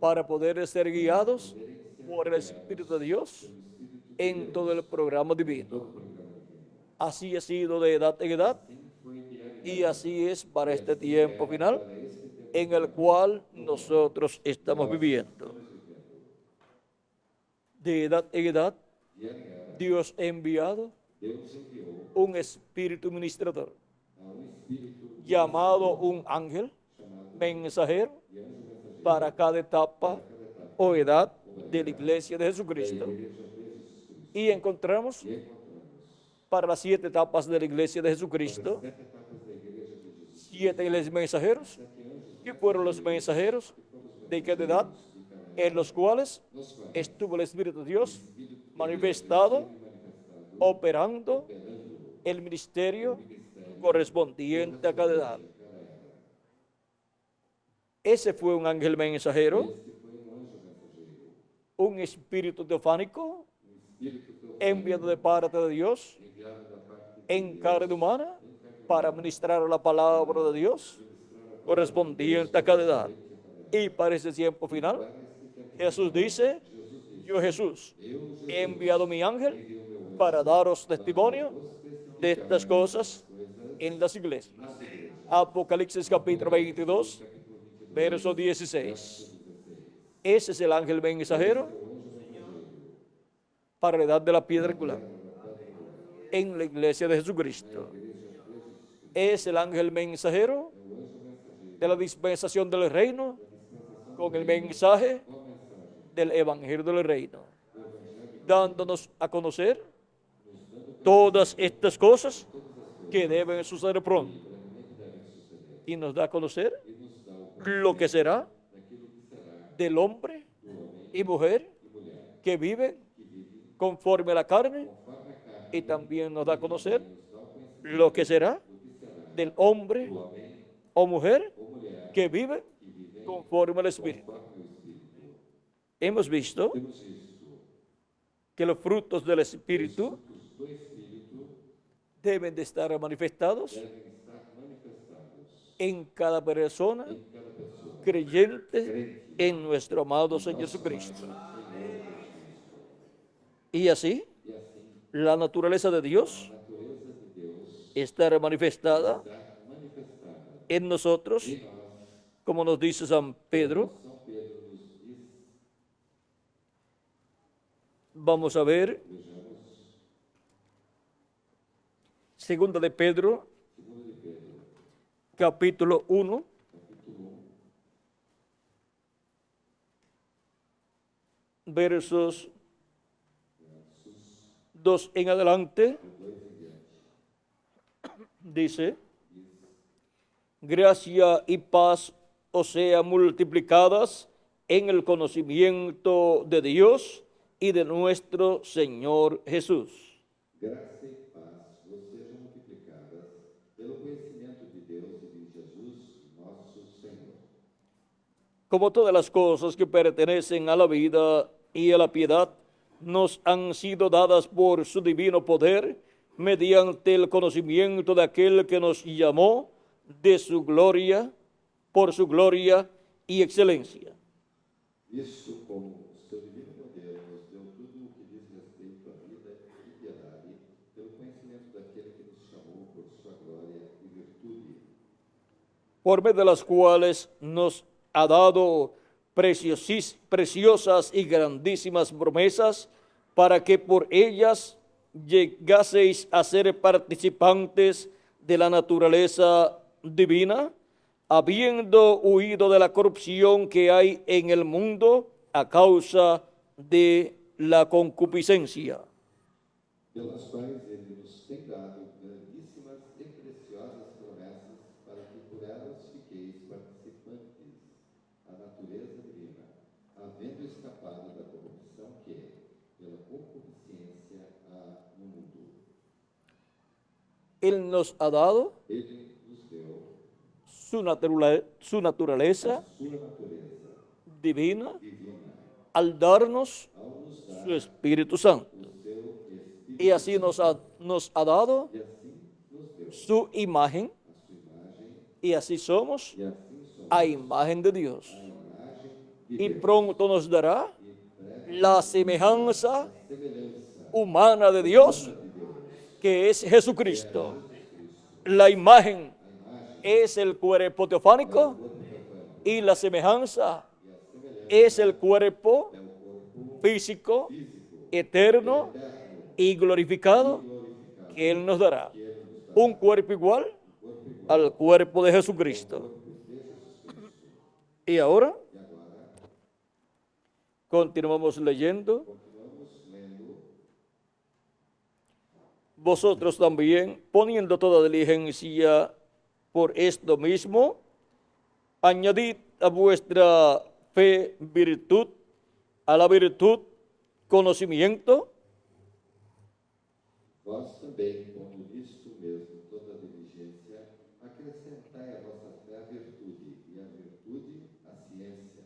para poder ser guiados por el Espíritu de Dios en todo el programa divino. Así ha sido de edad en edad y así es para este tiempo final en el cual nosotros estamos viviendo. De edad en edad, Dios ha enviado un espíritu ministrador, llamado un ángel mensajero para cada etapa o edad de la iglesia de Jesucristo. Y encontramos para las 7 etapas de la iglesia de Jesucristo 7 mensajeros, que fueron los mensajeros de cada edad, en los cuales estuvo el Espíritu de Dios manifestado, operando el ministerio correspondiente a cada edad. Ese fue un ángel mensajero, un espíritu teofánico enviado de parte de Dios en carne humana para ministrar la palabra de Dios correspondiente a cada edad. Y para ese tiempo final, Jesús dice: yo, Jesús, he enviado mi ángel para daros testimonio de estas cosas en las iglesias. Apocalipsis capítulo 22, verso 16. Ese es el ángel mensajero para la edad de la piedra angular en la iglesia de Jesucristo. Es el ángel mensajero de la dispensación del reino con el mensaje del evangelio del reino, dándonos a conocer todas estas cosas que deben suceder pronto. Y nos da a conocer lo que será del hombre y mujer que viven conforme a la carne, y también nos da a conocer lo que será del hombre o mujer que vive conforme al Espíritu. Hemos visto que los frutos del Espíritu deben de estar manifestados en cada persona creyente en nuestro amado Señor Jesucristo. Y así, la naturaleza de Dios estará manifestada en nosotros, como nos dice San Pedro. Vamos a ver Segunda de Pedro, capítulo 1, versos 2 en adelante. Dice: gracia y paz os sean multiplicadas en el conocimiento de Dios y de nuestro Señor Jesús. Graça e paz vos sejam multiplicadas pelo conhecimento de Deus e de Jesus, nosso Senhor. Como todas las cosas que pertenecen a la vida y a la piedad, nos han sido dadas por su divino poder, mediante el conocimiento de aquel que nos llamó de su gloria, por su gloria y excelencia. Isso, como seu divino poder nos deu tudo o que diz respeito à vida e piedade, pelo conhecimento daquele que nos chamou por sua glória e virtude, Por medio de las cuales nos ha dado preciosas y grandísimas promesas, para que por ellas llegaseis a ser participantes de la naturaleza divina, habiendo huido de la corrupción que hay en el mundo a causa de la concupiscencia. pelas quais ele nos tem dado grandíssimas e preciosas promessas, para que por elas fiqueis participantes da natureza divina, havendo escapado da corrupção que, pela concupiscência, há no mundo. Él nos ha dado Ele nos deu su naturaleza sua natureza divina divina, al darnos ao nos dar su Espíritu Santo. o seu Espírito, Y así nos ha dado e assim nos deu su imagen, a sua imagem, y así somos e assim somos a imagen de Dios. a imagem de Y Deus. pronto nos dará E breve la semejanza semelhança humana de Dios, que es Jesucristo. La imagen es el cuerpo teofánico y la semejanza es el cuerpo físico, eterno y glorificado que Él nos dará. Un cuerpo igual al cuerpo de Jesucristo. Y ahora continuamos leyendo. Vosotros también, poniendo toda diligencia por esto mismo, añadid a vuestra fe virtud, a la virtud conocimiento, Vós também, pondo nisto aumentai a vossa fé a virtude, e a virtude a ciência,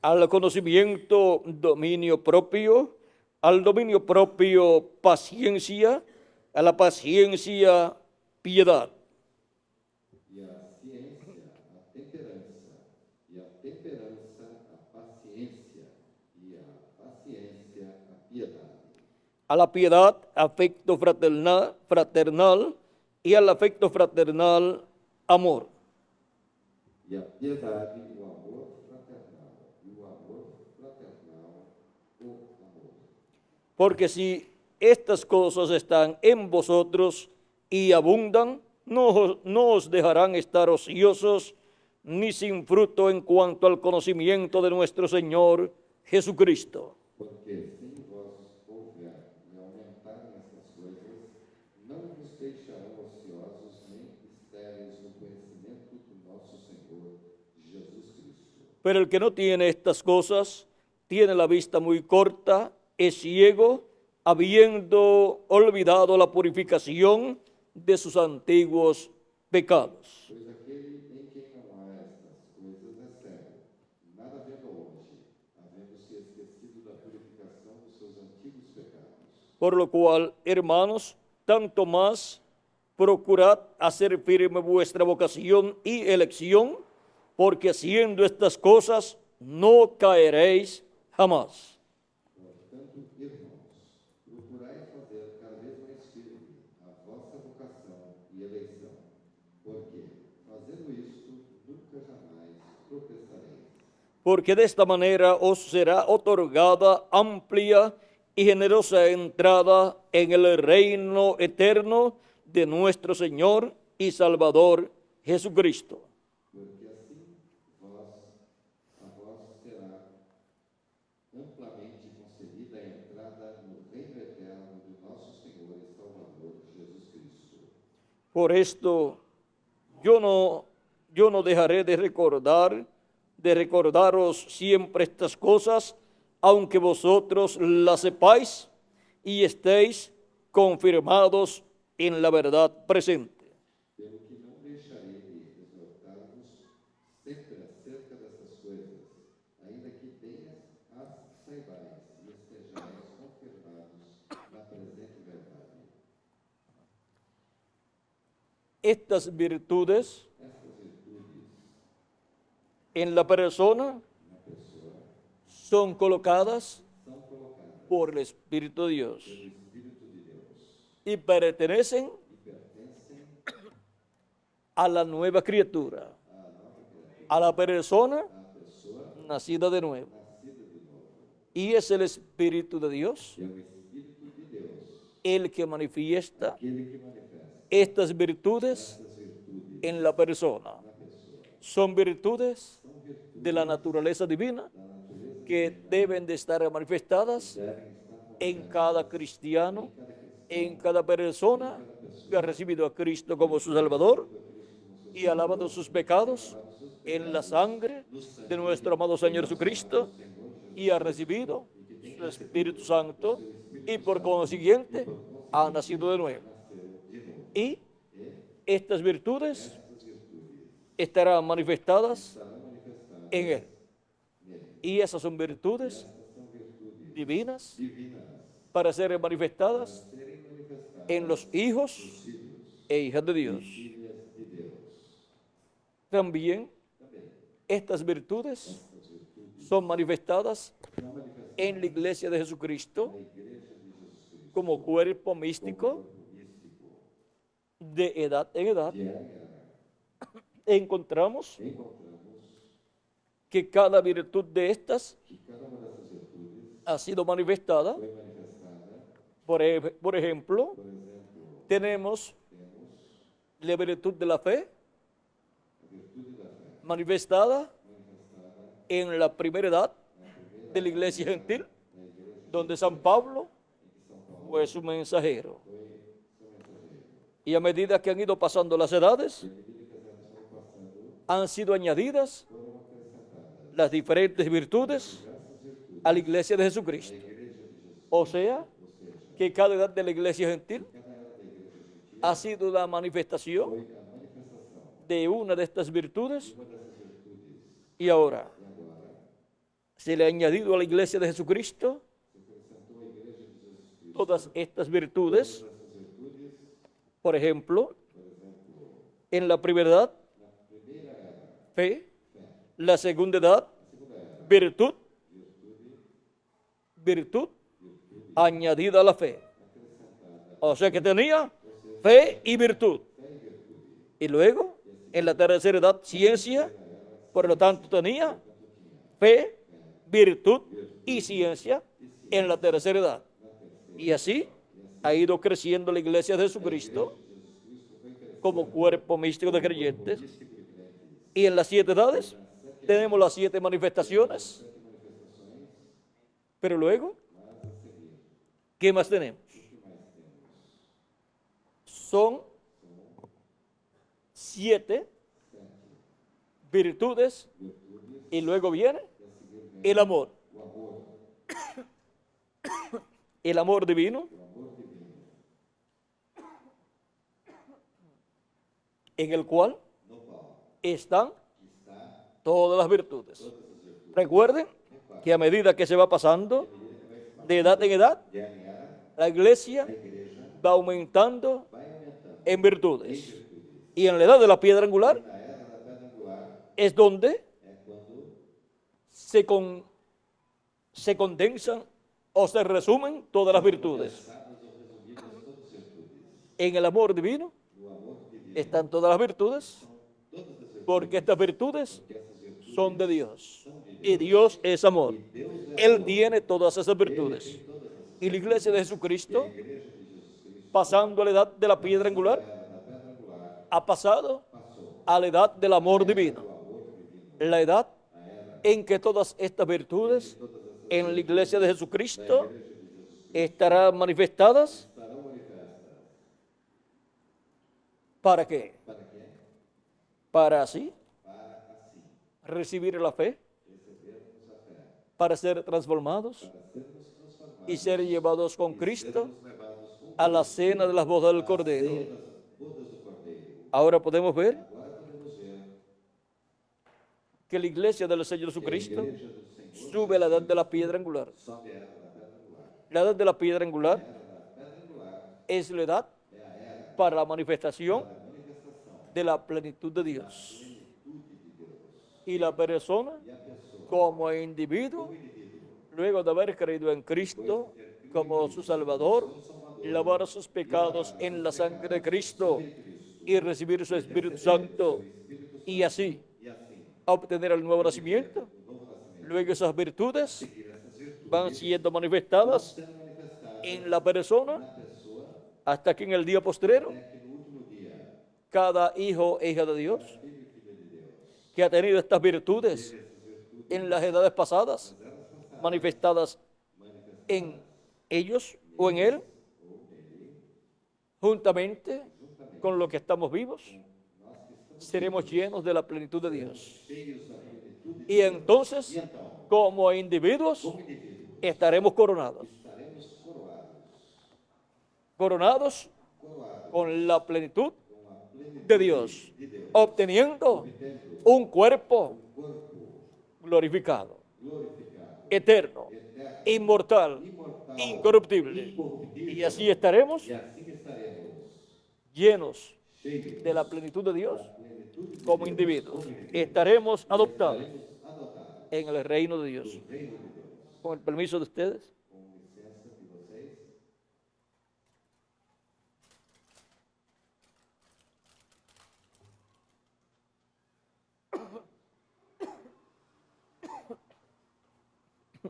al conocimiento dominio propio, al dominio propio paciencia, a la paciencia piedad, e a ciência a temperança, e a temperança a paciência, e a paciência a piedade, a la piedad afecto fraternal y al afecto fraternal amor. e a piedade o amor fraternal, e o amor fraternal o amor. Porque si estas cosas están en vosotros y abundan, no os dejarán estar ociosos ni sin fruto en cuanto al conocimiento de nuestro Señor Jesucristo. Porque sem vós houver e aumentarem estas coisas, não vos deixarão ociosos nem estéreis no conhecimento do nosso Senhor Jesus Cristo. Pero el que no tiene estas cosas tiene la vista muy corta, es ciego, habiendo olvidado la purificación de sus antiguos pecados. Pois aquele em quem não há estas coisas é cego, nada vendo longe, havendo-se esquecido da purificação dos seus antigos pecados. Por lo cual, hermanos, tanto más procurad hacer firme vuestra vocación y elección, porque haciendo estas cosas no caeréis jamás. Portanto, irmãos, procurai fazer cada vez mais firme a vossa vocação e eleição, porque, fazendo isto, nunca jamais tropeçareis. Porque de esta manera os será otorgada amplia y generosa entrada en el reino eterno de nuestro Señor y Salvador Jesucristo. Porque assim a vós será amplamente concedida a entrada no reino eterno do nosso Senhor e Salvador Jesus Cristo. Por esto, yo no dejaré de recordaros siempre estas cosas, aunque vosotros las sepáis y estéis confirmados en la verdad presente. Pelo que não deixarei de exortar-vos sempre acerca dessas coisas, ainda que bem as saibais e estejais confirmados na presente verdade. Estas virtudes en la persona son colocadas por el Espíritu de Dios y pertenecen a la nueva criatura, a la persona nacida de nuevo. Y es el Espíritu de Dios E é o Espírito de Deus, el que manifiesta aquele que manifesta estas virtudes essas virtudes en la persona. na pessoa. Son virtudes de la naturaleza divina que deben de estar manifestadas en cada cristiano, en cada persona que ha recibido a Cristo como su Salvador y ha lavado sus pecados en la sangre de nuestro amado Señor Jesucristo y ha recibido su Espíritu Santo y por consiguiente ha nacido de nuevo. Y estas virtudes estarán manifestadas en Él. Y esas son virtudes divinas para ser manifestadas en los hijos e hijas de Dios. También estas virtudes son manifestadas en la iglesia de Jesucristo como cuerpo místico de edad en edad. Encontramos que cada virtud de estas ha sido manifestada. Por ejemplo, tenemos la virtud de la fe manifestada en la primera edad de la iglesia gentil, donde San Pablo fue su mensajero. Y a medida que han ido pasando las edades, han sido añadidas las diferentes virtudes a la iglesia de Jesucristo. O sea, que cada edad de la iglesia gentil ha sido la manifestación de una de estas virtudes, uma dessas virtudes. y ahora E agora, se le ha añadido a la iglesia de Jesucristo se acrescentou à Igreja de Jesus Cristo todas estas todas virtudes, essas virtudes, por ejemplo, por exemplo, en la primera edad, na primeira era, fe, fé, la segunda edad, na segunda era, virtud, virtude, virtud virtude añadida a la fe. acrescentada, O sea que tenía fe y virtud. fé e virtude. Y luego, en la tercera edad, ciencia, por lo tanto tenía fe, virtud y ciencia en la tercera edad. Y así ha ido creciendo la iglesia de Jesucristo como cuerpo místico de creyentes. Y en las 7 edades tenemos las 7 manifestaciones. Pero luego, ¿qué más tenemos? Son 7 virtudes y luego viene el amor. El amor divino, en el cual están todas las virtudes. Recuerden que a medida que se va pasando de edad en edad, la iglesia va aumentando en virtudes. Y en la edad de la piedra angular es donde se condensan o se resumen todas las virtudes. En el amor divino están todas las virtudes, porque estas virtudes son de Dios. Y Dios es amor. Él tiene todas esas virtudes. Y la iglesia de Jesucristo, pasando a la edad de la piedra angular, ha pasado a la edad del amor divino. La edad en que todas estas virtudes en la iglesia de Jesucristo estarán manifestadas. ¿Para qué? Para así recibir la fe, para ser transformados y ser llevados con Cristo a la cena de las bodas del Cordero. Ahora podemos ver que la iglesia del Señor Jesucristo sube a la edad de la piedra angular. La edad de la piedra angular es la edad para la manifestación de la plenitud de Dios. Y la persona, como individuo, luego de haber creído en Cristo como su Salvador, lavar sus pecados en la sangre de Cristo y recibir su Espíritu Santo, y así obtener el nuevo nacimiento, luego esas virtudes van siendo manifestadas en la persona hasta que en el día postrero cada hijo e hija de Dios que ha tenido estas virtudes en las edades pasadas manifestadas en ellos o en él, juntamente con los que estamos vivos, seremos llenos de la plenitud de Dios. Y entonces, como individuos, estaremos coronados. Coronados con la plenitud de Dios, obteniendo un cuerpo glorificado, eterno, inmortal, incorruptible. Y así estaremos llenos de la plenitud de Dios como individuos. Estaremos adoptados en el reino de Dios. Con el permiso de ustedes.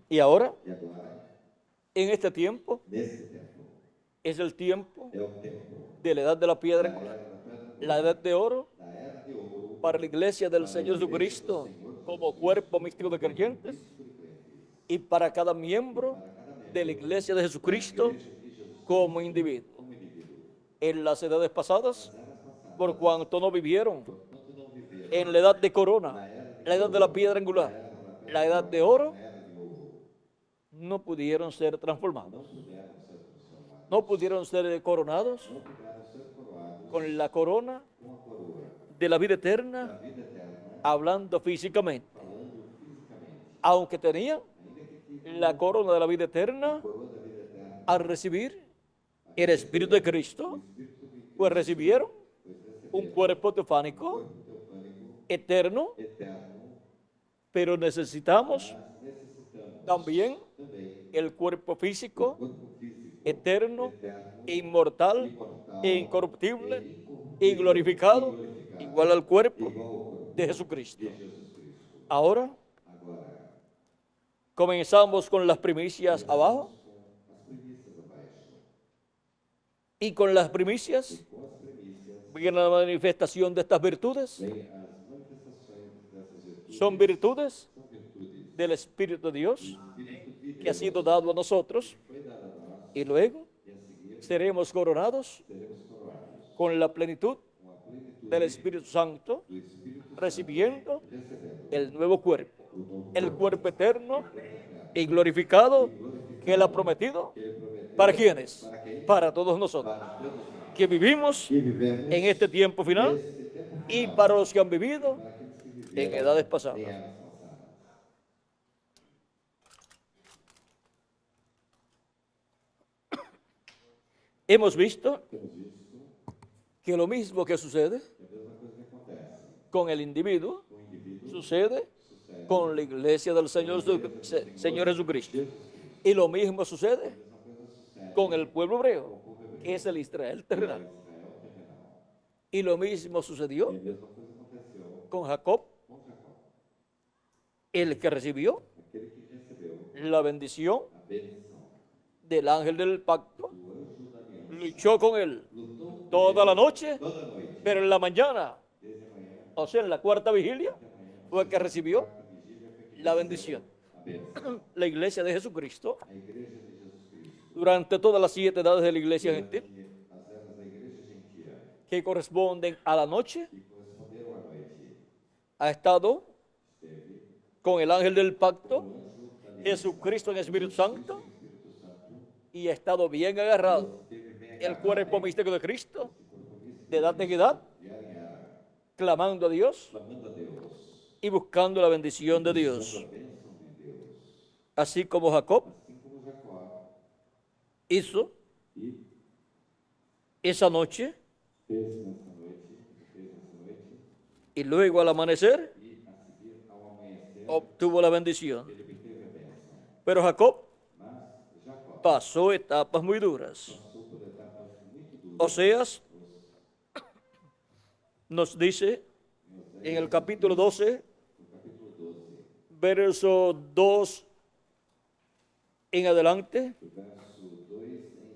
Y ahora, en este tiempo, es el tiempo de la edad de la piedra angular, la edad de oro para la iglesia del Señor Jesucristo como cuerpo místico de creyentes y para cada miembro de la iglesia de Jesucristo como individuo. En las edades pasadas, por cuanto no vivieron en la edad de corona, la edad de la piedra angular, la edad de oro, no pudieron ser transformados. No pudieron ser coronados con la corona de la vida eterna, da vida eterna, hablando físicamente. falando fisicamente. Aunque tenían Ainda que tenha la corona de la vida eterna, coroa da vida eterna, al recibir el Espíritu de Cristo, Espírito de pues recibieron pois un receberam cuerpo teofánico corpo teofânico eterno, eterno, pero necesitamos mas necessitamos también também el cuerpo físico corpo físico eterno, eterno, inmortal, imortal, incorruptible incorruptível y glorificado, igual al cuerpo igual ao corpo de Jesucristo. de Jesus Cristo. Ahora Agora, comenzamos con las primicias abajo, com as primícias abaixo. y con las primicias Com as primícias, viene la manifestación de estas virtudes. vem as manifestações dessas virtudes. Son virtudes São virtudes del Espíritu de Dios Espírito de que ha Deus, sido dado a nosotros, foi dado a nós, y luego e a seguir seremos coronados seremos coroados con la plenitud com a plenitude del Espíritu Santo, do Espírito Santo, recibiendo recebendo el nuevo cuerpo, o novo el cuerpo eterno y glorificado que Él ha prometido. que Ele prometeu. ¿Para quiénes? Para quem? Para todos nosotros, Para todos nós que vivimos que vivemos en este tiempo final nesse tempo y para los que han vivido para aqueles que en viveram edades em pasadas. eras passadas. Hemos visto Temos visto que lo mismo que sucede que a mesma coisa que acontece con el individuo, com o indivíduo sucede sucede con la iglesia del Señor Jesucristo. Y lo mismo sucede con el pueblo hebreo, que es el Israel terrenal. Israel terrenal. Y lo mismo sucedió E a mesma coisa aconteceu con Jacob, com Jacó, el que recibió aquele que recebeu la bendición a bendição del ángel del pacto, do anjo da aliança. luchó con él Lutou com toda la noche, toda noite, pero en la mañana, desde a manhã, o sea, en la cuarta vigilia, fue que recibió a vigília foi que la bendición. a benção. La iglesia de Jesucristo, A igreja de Jesus Cristo, durante todas las 7 edades de la iglesia gentil, durante as eras da igreja gentia, que corresponden a la noche, que corresponderam à noite, ha estado esteve con el ángel del pacto, o anjo da aliança, Jesucristo en Espíritu Santo, Espírito Santo, y ha estado bien agarrado esteve bem el agarrado, cuerpo místico de Cristo, corpo místico, de edad en edad, de área em área, clamando a Dios clamando a Deus, y buscando la bendición de buscando Dios. a bênção de Deus, Así como Jacob assim como Jacó hizo e esa noche, fez nessa noite, y luego al amanecer e a seguir ao amanhecer, obtuvo la bendición. ele obteve a bênção. Pero Jacob Mas Jacó pasó etapas muy duras. passou por etapas muito duras. Oseas nos dice en el capítulo 12, No capítulo 12, verso 2 en adelante, do verso 2 em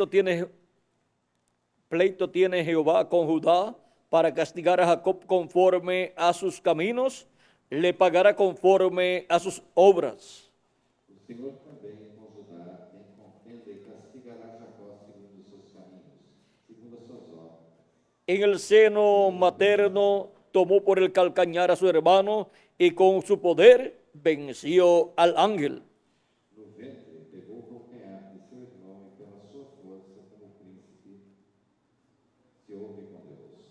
diante, pleito tiene Jehová con Judá para castigar a Jacob conforme a sus caminos, le pagará conforme a sus obras. o Senhor também com Judá em contenda e castigará Jacó segundo os seus caminhos, segundo as suas obras. En el seno materno tomó por el calcañar a su hermano y con su poder venció al ángel. No ventre pegou o calcanhar de seu irmão e pela sua força como príncipe se ouve com Deus.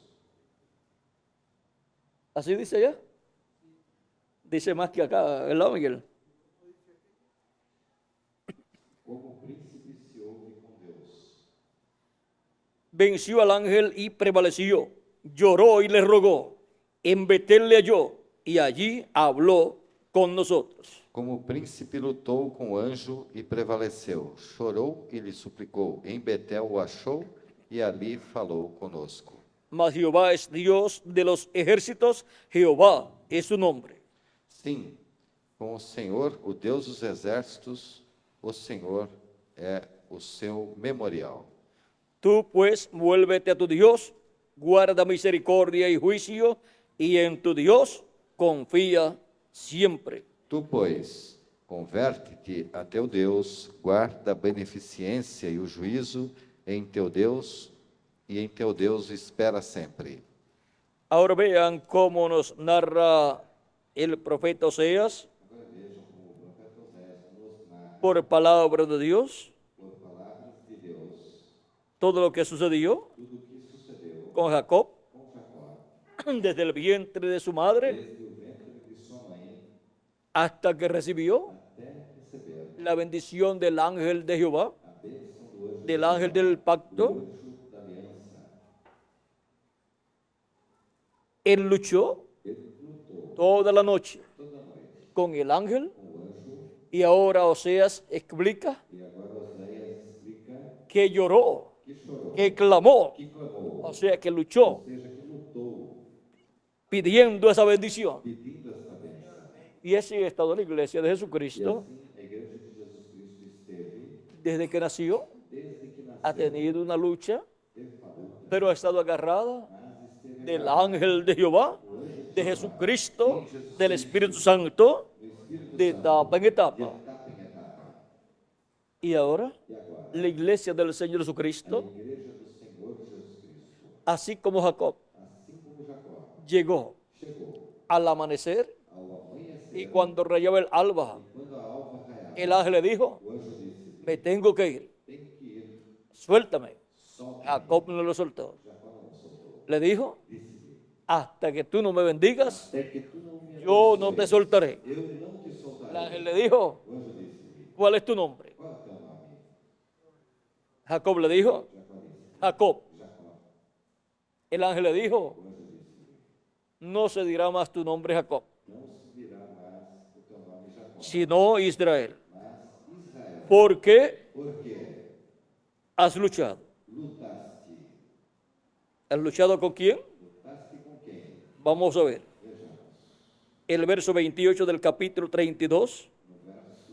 ¿Así dice allá? Dice más que acá, ¿verdad, Miguel? Como príncipe se ouve com Deus. Venció al ángel y prevaleció. Lloró y le rogó. En Betel le halló y allí habló con nosotros. Como príncipe lutou com o anjo e prevaleceu. Chorou e lhe suplicou. Em Betel o achou e ali falou conosco. Mas Jehová es Dios de los ejércitos, Jehová es su nombre. Sim, com o Senhor, o Deus dos exércitos, o Senhor é o seu memorial. Tú pues vuélvete a tu Dios, guarda misericordia y juicio, y en tu Dios confía siempre. Tu, pois, converte-te a teu Deus, guarda a beneficência e o juízo em teu Deus, e em teu Deus espera sempre. Ahora vean cómo nos narra el profeta Oseas Agora vejam como o profeta Oséias nos narra por palabra de Dios por palavras todo lo que sucedió tudo o que sucedeu con Jacob com Jacó, desde el vientre de su madre desde o ventre de sua mãe hasta que recibió até receber la bendición del ángel de Jehová, a bênção do anjo del de ángel Jeová, del do pacto. anjo da aliança. Él luchó Ele lutou toda la noche toda noite con el ángel com o anjo, y ahora Oseas explica e agora Oséias explica que lloró, que chorou, que clamó, que clamou, o sea que luchó ou seja, que lutou, pidiendo esa bendición. pedindo esta bênção. Y así ha estado la iglesia de E Jesucristo assim a igreja de Jesus Cristo esteve desde que nació, desde que ha nasceu, tenido una lucha, teve uma luta, pero ha estado agarrada mas esteve del ángel de Jehová, de Jesucristo, del Espíritu Santo, no Espírito de Santo, etapa en de etapa. etapa em etapa. Y ahora E agora, la iglesia del Señor a Jesucristo, igreja do Senhor Jesus Cristo, así como Jacob, assim como Jacó, llegó chegou al amanecer ao amanhecer, y cuando rayaba el alba, quando a alva raiava, el ángel le dijo, o anjo disse: me tengo que ir, tem que ir, suéltame. solta-me. Jacob no lo soltó. Jacó não o soltou. Le dijo, Disse-lhe: hasta que tú no me bendigas, até que tu não me yo no te abençoes, soltaré. eu não te El soltarei. ángel le dijo, O anjo disse-lhe: ¿cuál es tu nombre? qual é o teu nome? Jacob le dijo, Jacó disse: Jacob. Jacó. El ángel le dijo, O anjo disse-lhe: no se dirá más tu nombre Jacob, não se dirá mais o teu nome Jacó, sino Israel, mas Israel, porque porque has luchado. lutaste. ¿Has luchado con quién? Lutaste com quem? Vamos a ver. Vejamos. El verso 28 del capítulo 32 No verso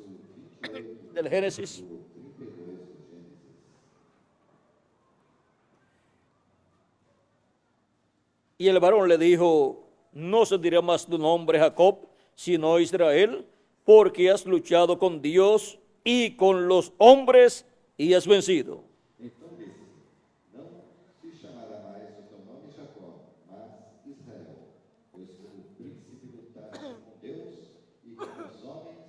28 del Génesis. do 32 do Gênesis. Y el varón le dijo, no se dirá más tu nombre Jacob, sino Israel, porque has luchado con Dios y con los hombres y has vencido. Então disse: não se chamará mais o teu nome Jacó, mas Israel, pois como príncipe lutaste com Deus e com os homens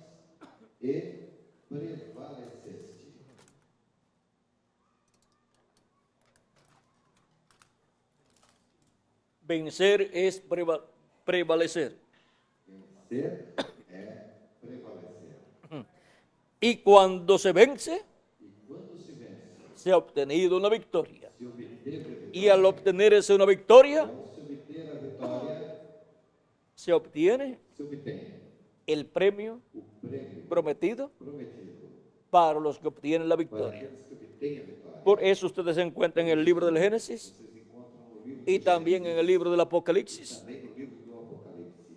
e prevaleceste. Vencer es prevalecer. Vencer é prevalecer. Y cuando se vence, E quando se vence, se ha obtenido una victoria. se obteve a vitória. Y al obtenerse una victoria, Ao se obter a vitória, se obtiene se obtém el premio o prêmio prometido prometido para los que obtienen la para victoria. aqueles que obtêm a vitória. Por eso ustedes se encuentran en el libro del Génesis Vocês encontram no livro y de también en Gênesis, el libro del Apocalipsis também no livro do Apocalipse,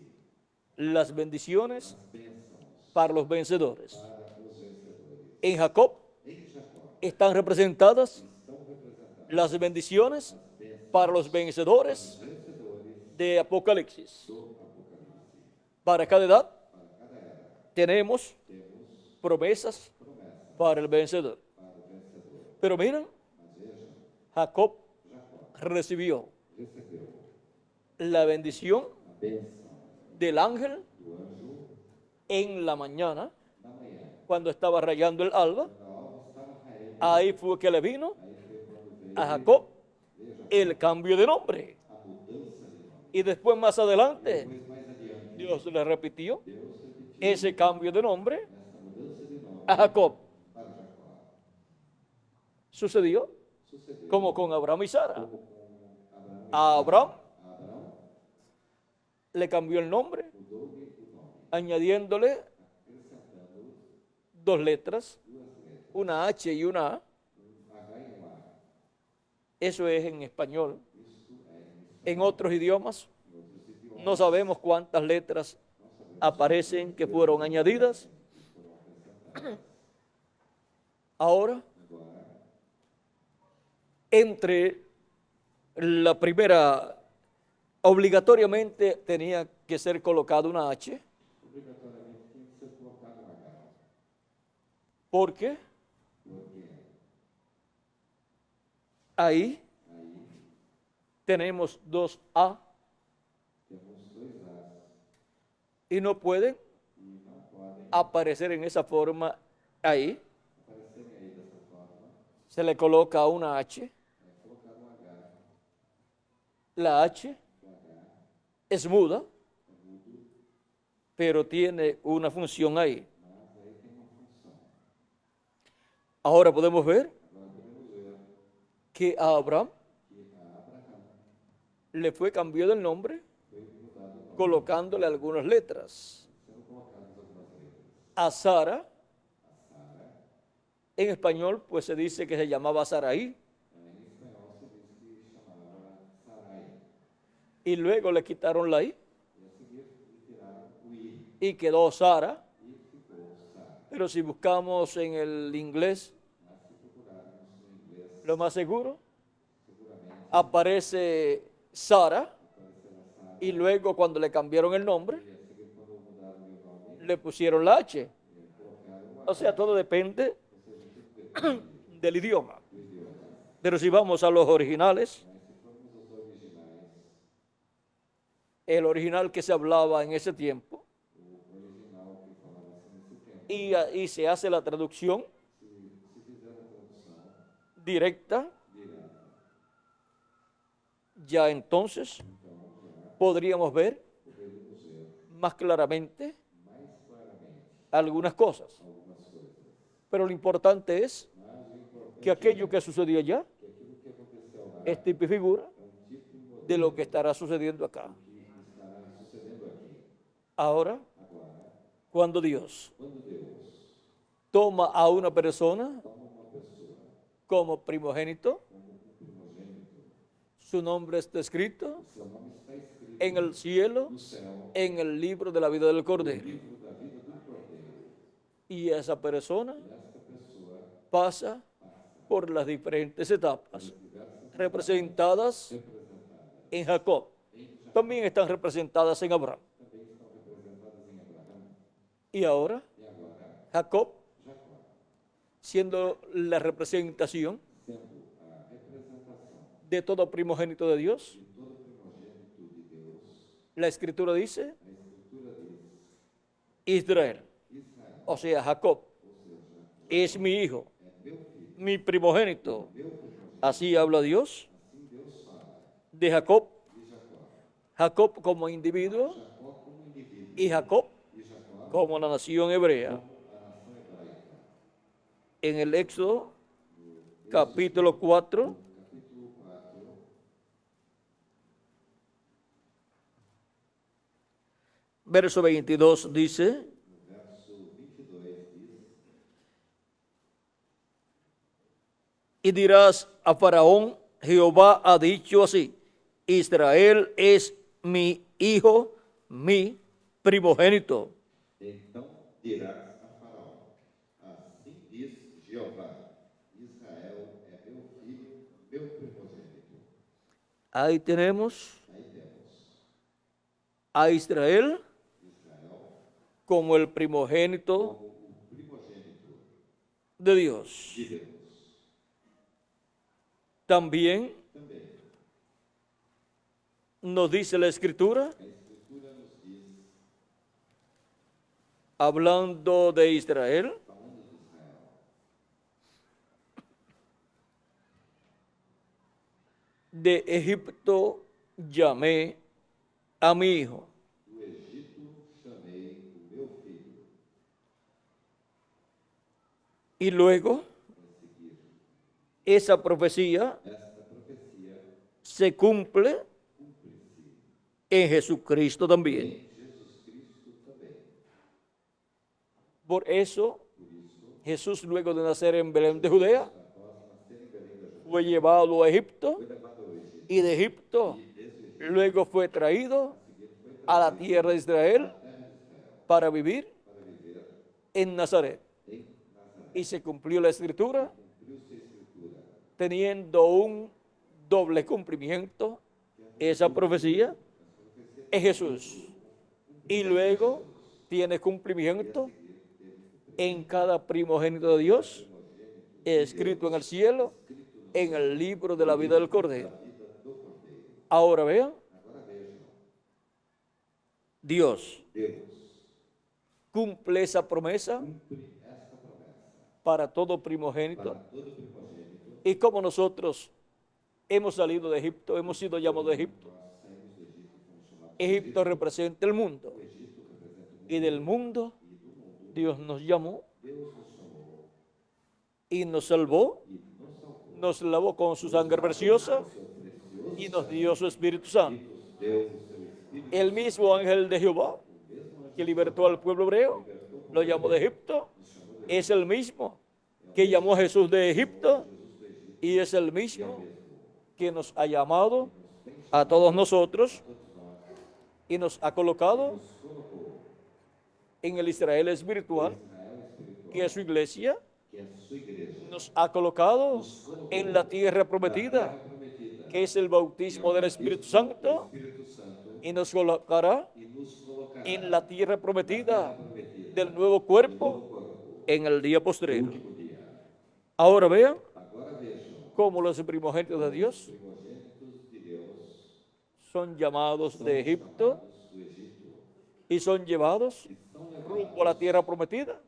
las bendiciones as bênçãos para los vencedores. para os vencedores. En Jacob Em Jacó están representadas estão representadas las bendiciones para los vencedores vencedores de Apocalipsis. do Apocalipse. Para cada edad Para cada era tenemos temos promesas promessa para el vencedor. para o vencedor. Pero miren, Mas vejam, Jacob Jacó recibió recebeu la bendición a bênção del ángel do anjo en la mañana, na manhã. cuando estaba rayando el alba. Quando a alva estava raiando, Ahí fue que le vino aí foi quando veio a Jacob veja, el cambio de nombre. a mudança de nome. Y después más adelante, Depois, mais adiante, Dios le repitió Deus repetiu ese cambio de nombre essa mudança de nome a Jacob. para Jacó. Sucedió Sucedeu como con Abraham y Sara. como com Abraão. A Abraham A Abraão le cambió el nombre, mudou-lhe o nome, añadiéndole acrescentando dos letras, duas letras, una H y una A. H e um A. Eso es en español. Isso En otros idiomas em outros idiomas. no sabemos cuántas letras aparecen que fueron añadidas. Ahora, Agora, entre la primera, obligatoriamente tenía que ser colocada una H, obrigatoriamente tem que ser colocado um H. porque Porque ahí aí tenemos dos A temos dois As y no pueden e não podem aparecer en esa forma ahí, aparecerem aí dessa forma, se le coloca una H. La H es muda, pero tiene una función ahí. Ahora podemos ver que a Abraham le fue cambiado el nombre colocándole algunas letras. A Sara, en español, pues se dice que se llamaba Saraí. Y luego le quitaron la I y quedó Sara. Pero si buscamos en el inglés, lo más seguro, aparece Sara y luego cuando le cambiaron el nombre, le pusieron la H. O sea, todo depende del idioma. Pero si vamos a los originales, el original que se hablaba en ese tiempo, y se hace la traducción directa, ya entonces podríamos ver más claramente algunas cosas. Pero lo importante es que aquello que sucedió allá es tipo y figura de lo que estará sucediendo acá. Ahora, cuando Dios toma a una persona como primogénito, su nombre está escrito en el cielo, en el libro de la vida del Cordero. Y esa persona pasa por las diferentes etapas representadas en Jacob. También están representadas en Abraham. Y ahora, Jacob, siendo la representación de todo primogénito de Dios, la Escritura dice Israel, o sea, Jacob, es mi hijo, mi primogénito. Así habla Dios de Jacob, Jacob como individuo y Jacob como la nación hebrea. En el Éxodo, capítulo 4, verso 22 dice, y dirás a Faraón, Jehová ha dicho así, Israel es mi hijo, mi primogénito. Então dirás a Faraó: assim diz Jeová: Israel é meu filho, meu primogênito. Ahí tenemos a Israel como el primogénito de Dios. También nos dice la Escritura, hablando de Israel, de Egipto llamé a mi hijo. Do Egito chamei o meu filho. Y luego, esa profecía Esta profecia se cumple en Jesucristo también. em Jesus Cristo também. Por eso, Jesús, luego de nacer en Belén de Judea, fue llevado a Egipto y de Egipto luego fue traído a la tierra de Israel para vivir en Nazaret. Y se cumplió la Escritura teniendo un doble cumplimiento, esa profecía es Jesús. Y luego tiene cumplimiento en cada primogénito de Dios, escrito en el cielo, en el libro de la vida del Cordero. Ahora vean, Dios cumple esa promesa para todo primogénito Y como nosotros hemos salido de Egipto, hemos sido llamados de Egipto. Egipto representa el mundo. Y del mundo Dios nos llamó y nos salvó, nos lavó con su sangre preciosa y nos dio su Espíritu Santo. El mismo ángel de Jehová que libertó al pueblo hebreo, lo llamó de Egipto, es el mismo que llamó a Jesús de Egipto y es el mismo que nos ha llamado a todos nosotros y nos ha colocado en el Israel espiritual, que es su iglesia, nos ha colocado en la tierra prometida, que es el bautismo del Espíritu Santo, y nos colocará en la tierra prometida del nuevo cuerpo en el día postrero. Ahora vean cómo los primogénitos de Dios son llamados de Egipto y son llevados rumbo a la tierra prometida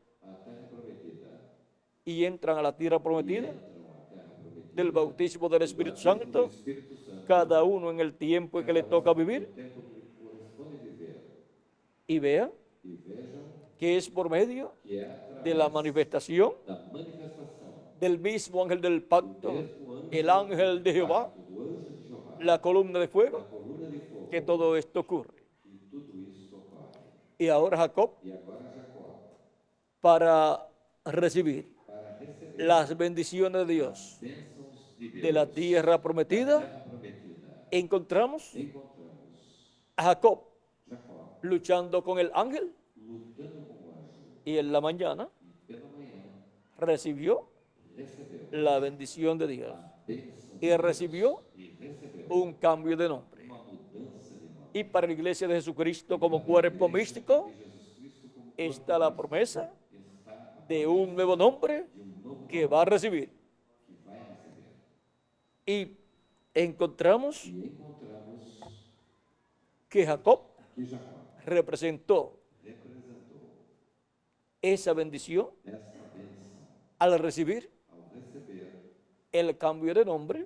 y entran a la tierra prometida del bautismo del Espíritu Santo, cada uno en el tiempo en que le toca vivir. Y vean que es por medio de la manifestación del mismo ángel del pacto, el ángel de Jehová, la columna de fuego, que todo esto ocurre. Y ahora Jacob, para recibir las bendiciones de Dios de la tierra prometida, encontramos a Jacob luchando con el ángel y en la mañana recibió la bendición de Dios y recibió un cambio de nombre. Y para la iglesia de Jesucristo como cuerpo místico está la promesa de un nuevo nombre que va a recibir. Y encontramos que Jacob representó esa bendición al recibir el cambio de nombre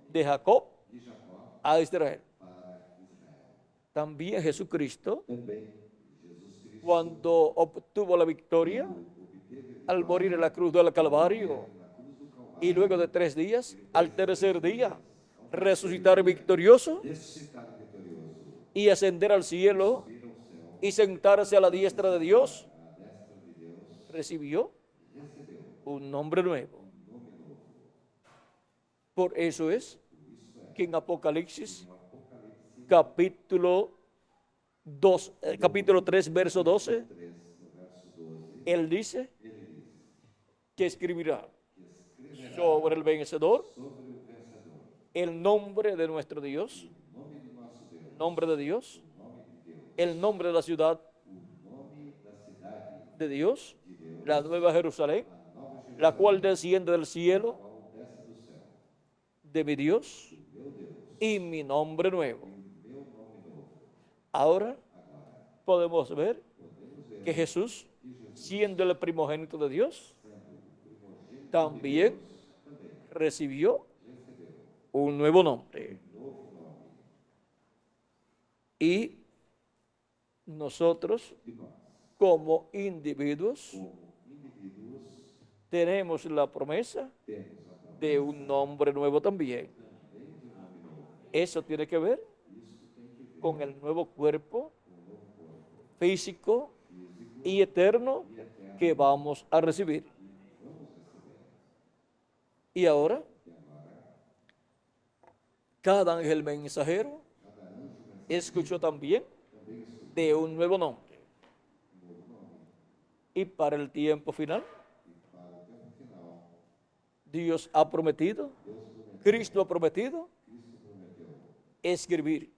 de Jacob a Israel. También Jesucristo, cuando obtuvo la victoria al morir en la cruz del Calvario y luego de 3 días, al tercer día, resucitar victorioso y ascender al cielo y sentarse a la diestra de Dios, recibió un nombre nuevo. Por eso es que en Apocalipsis capítulo 3, verso 12, él dice que escribirá sobre el vencedor el nombre de nuestro Dios, nombre de Dios, el nombre de la ciudad de Dios, la nueva Jerusalén, la cual desciende del cielo de mi Dios, y mi nombre nuevo. Ahora podemos ver que Jesús, siendo el primogénito de Dios, también recibió un nuevo nombre. Y nosotros, como individuos, tenemos la promesa de un nombre nuevo también. Eso tiene que ver con el nuevo cuerpo físico y eterno que vamos a recibir. Y ahora, cada ángel mensajero escuchó también de un nuevo nombre. Y para el tiempo final, Dios ha prometido, Cristo ha prometido, escribir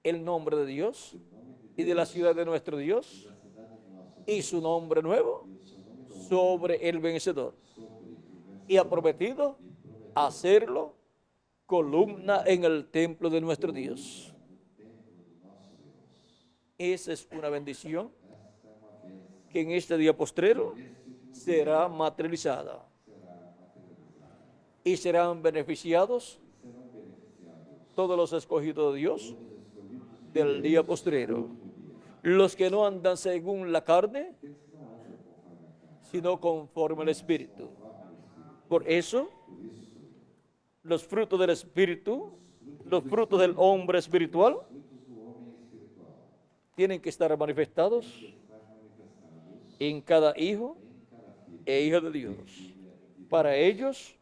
el nombre de Dios y de la ciudad de nuestro Dios y su nombre nuevo sobre el vencedor. Y ha prometido hacerlo columna en el templo de nuestro Dios. Esa es una bendición que en este día postrero será materializada. y serán beneficiados todos los escogidos de Dios del día postrero. Los que no andan según la carne, sino conforme al Espíritu. Por eso, los frutos del Espíritu, los frutos del hombre espiritual, tienen que estar manifestados en cada hijo e hija de Dios. Para ellos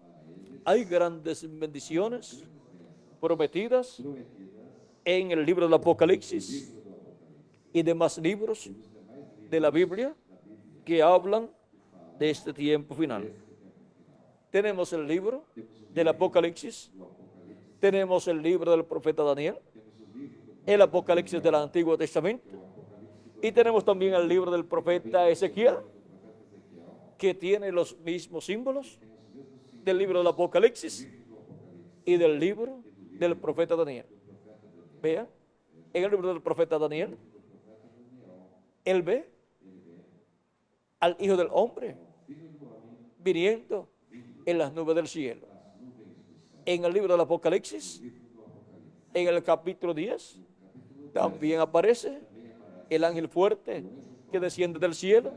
hay grandes bendiciones prometidas en el libro del Apocalipsis y demás libros de la Biblia que hablan de este tiempo final. Tenemos el libro del Apocalipsis, tenemos el libro del profeta Daniel, el Apocalipsis del Antiguo Testamento, y tenemos también el libro del profeta Ezequiel, que tiene los mismos símbolos del libro del Apocalipsis y del libro del profeta Daniel. Vean, en el libro del profeta Daniel, él ve al Hijo del Hombre viniendo en las nubes del cielo. En el libro del Apocalipsis, en el capítulo 10, también aparece el ángel fuerte que desciende del cielo,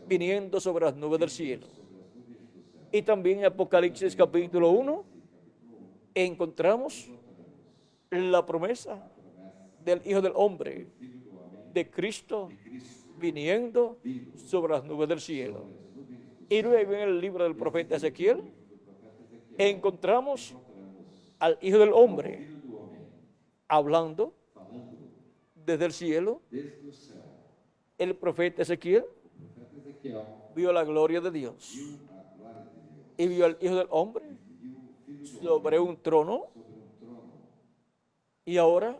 viniendo sobre las nubes del cielo. Y también en Apocalipsis capítulo 1, encontramos la promesa del Hijo del Hombre, de Cristo, viniendo sobre las nubes del cielo. Y luego en el libro del profeta Ezequiel, encontramos al Hijo del Hombre hablando desde el cielo. El profeta Ezequiel vio la gloria de Dios y vio al Hijo del Hombre sobre un trono. Y ahora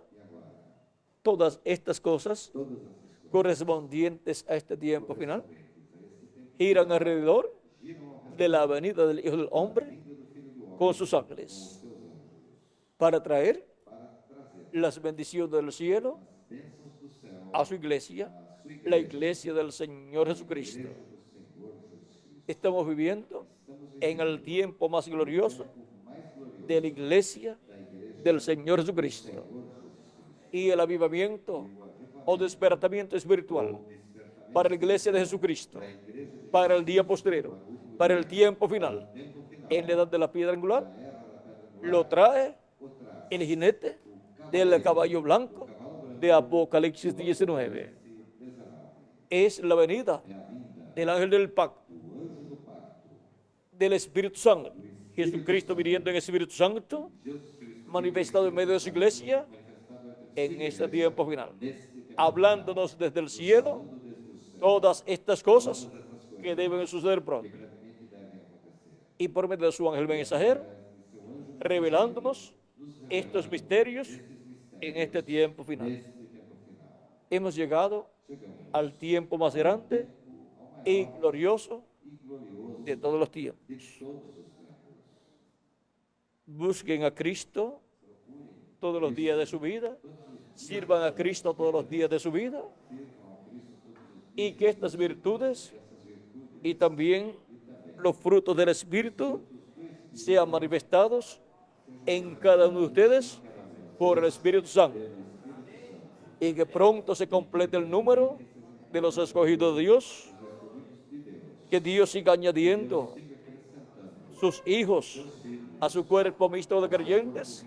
todas estas cosas correspondientes a este tiempo final giran alrededor de la venida del Hijo del Hombre con sus ángeles para traer las bendiciones del cielo a su iglesia, la iglesia del Señor Jesucristo. Estamos viviendo en el tiempo más glorioso de la iglesia del Señor Jesucristo. Y el avivamiento o despertamiento espiritual para la iglesia de Jesucristo, para el día postrero, para el tiempo final, en la edad de la piedra angular, lo trae el jinete del caballo blanco de Apocalipsis 19. Es la venida del ángel del pacto, del Espíritu Santo, Jesucristo viniendo en el Espíritu Santo, manifestado en medio de su iglesia en este tiempo final, hablándonos desde el cielo todas estas cosas que deben suceder pronto. Y por medio de su ángel mensajero, revelándonos estos misterios en este tiempo final. Hemos llegado al tiempo más grande y glorioso de todos los tiempos. Busquen a Cristo todos los días de su vida, sirvan a Cristo todos los días de su vida, y que estas virtudes y también los frutos del Espíritu sean manifestados en cada uno de ustedes por el Espíritu Santo, y que pronto se complete el número de los escogidos de Dios, que Dios siga añadiendo sus hijos a su cuerpo mixto de creyentes,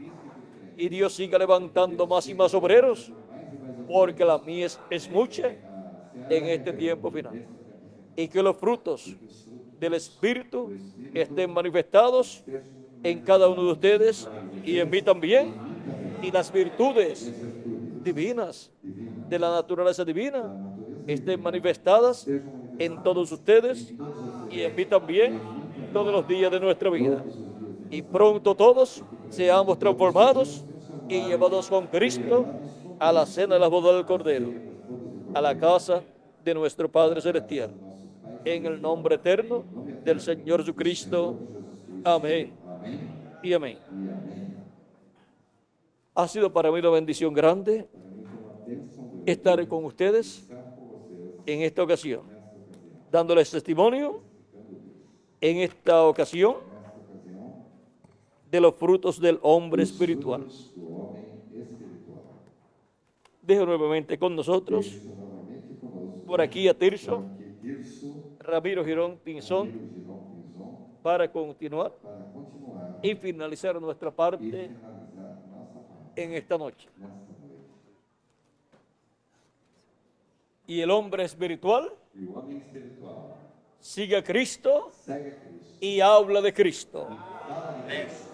y Dios siga levantando más y más obreros, porque la mies es mucha en este tiempo final. Y que los frutos del Espíritu estén manifestados en cada uno de ustedes y en mí también, y las virtudes divinas de la naturaleza divina estén manifestadas en todos ustedes y en mí también todos los días de nuestra vida. Y pronto todos seamos transformados y llevados con Cristo a la cena de la boda del Cordero, a la casa de nuestro Padre Celestial. En el nombre eterno del Señor Jesucristo. Amén y amén. Ha sido para mí una bendición grande estar con ustedes en esta ocasión, dándoles testimonio en esta ocasión de los frutos del hombre espiritual. frutos do homem espiritual. Dejo nuevamente con nosotros, Deixo novamente conosco por aquí a Tirso, aqui Tirso, Ramiro Girón Pinzón, Ramiro Girão Pinzon, para continuar para continuar y finalizar nuestra e parte finalizar nossa parte en esta noche. nesta noite. Y el hombre espiritual E o homem espiritual sigue a Cristo segue a Cristo, y habla de Cristo. fala de Cristo,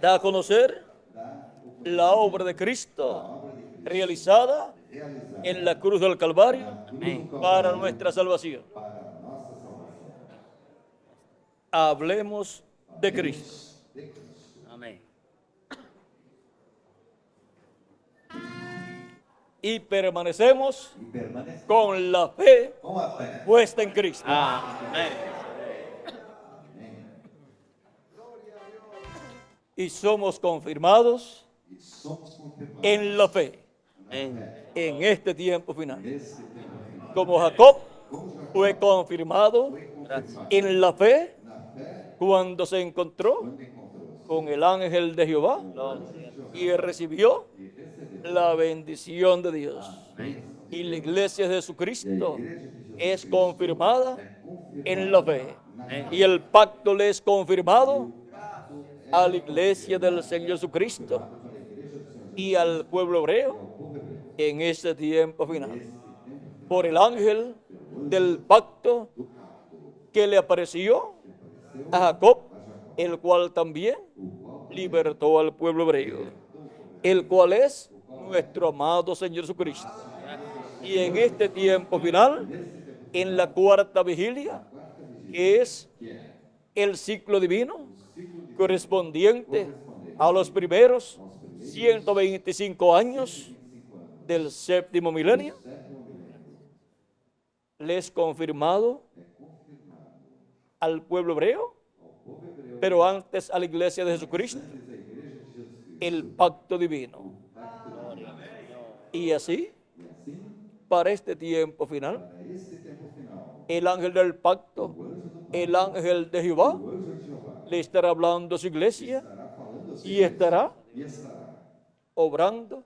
Da a conocer dá o la obra de Cristo obra de Cristo realizada realizada en la cruz del Calvario cruz do para Calvário nuestra salvación. para nossa salvação. Hablemos de Cristo. De Cristo. Amén. Y permanecemos E permanecer con la fe com a fé. puesta en Cristo. Amén. Y somos confirmados E somos confirmados en la fe Amén. en este tiempo final. nesse tempo final. Como Jacob Como Jacob fue confirmado foi confirmado en la fe na fé cuando se encontró quando encontrou-se con el ángel de Jehová y recibió e recebeu la bendición de Dios. Amén. Y la iglesia de Jesucristo a igreja de Jesus es Cristo confirmada confirmada en la fe. Amén. Y el pacto le es confirmado a la iglesia del Señor Jesucristo y al pueblo hebreo en este tiempo final. Por el ángel del pacto que le apareció a Jacob, el cual también libertó al pueblo hebreo, el cual es nuestro amado Señor Jesucristo. Y en este tiempo final, en la cuarta vigilia, que es el ciclo divino correspondiente a los primeros 125 años del séptimo milenio, les confirmado al pueblo hebreo, pero antes a la iglesia de Jesucristo, el pacto divino. Y así, para este tiempo final, el ángel del pacto, el ángel de Jehová, le estará hablando a su iglesia y estará obrando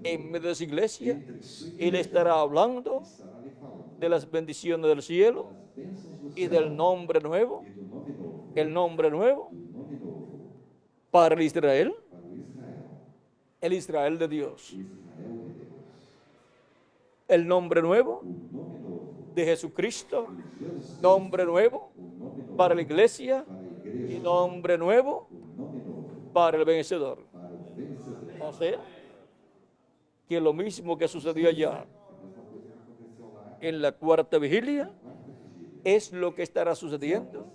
en medio de su iglesia y le estará hablando de las bendiciones del cielo y del nombre nuevo, el nombre nuevo para el Israel de Dios, el nombre nuevo de Jesucristo, nombre nuevo para la iglesia y nombre nuevo para el vencedor. O sea, que lo mismo que sucedió allá en la cuarta vigilia es lo que estará sucediendo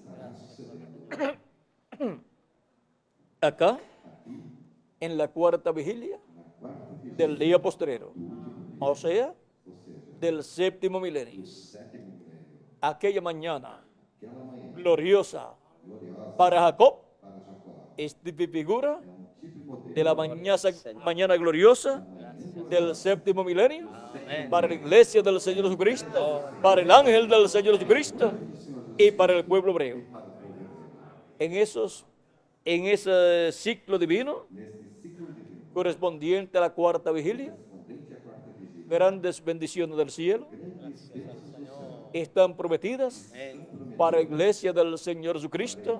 acá en la cuarta vigilia del día postrero, o sea, del séptimo milenio. Aquella mañana gloriosa para Jacob es figura de la mañana gloriosa del séptimo milenio para la iglesia del Señor Jesucristo, para el ángel del Señor Jesucristo y para el pueblo hebreo. En ese ciclo divino correspondiente a la cuarta vigilia, grandes bendiciones del cielo están prometidas para la iglesia del Señor Jesucristo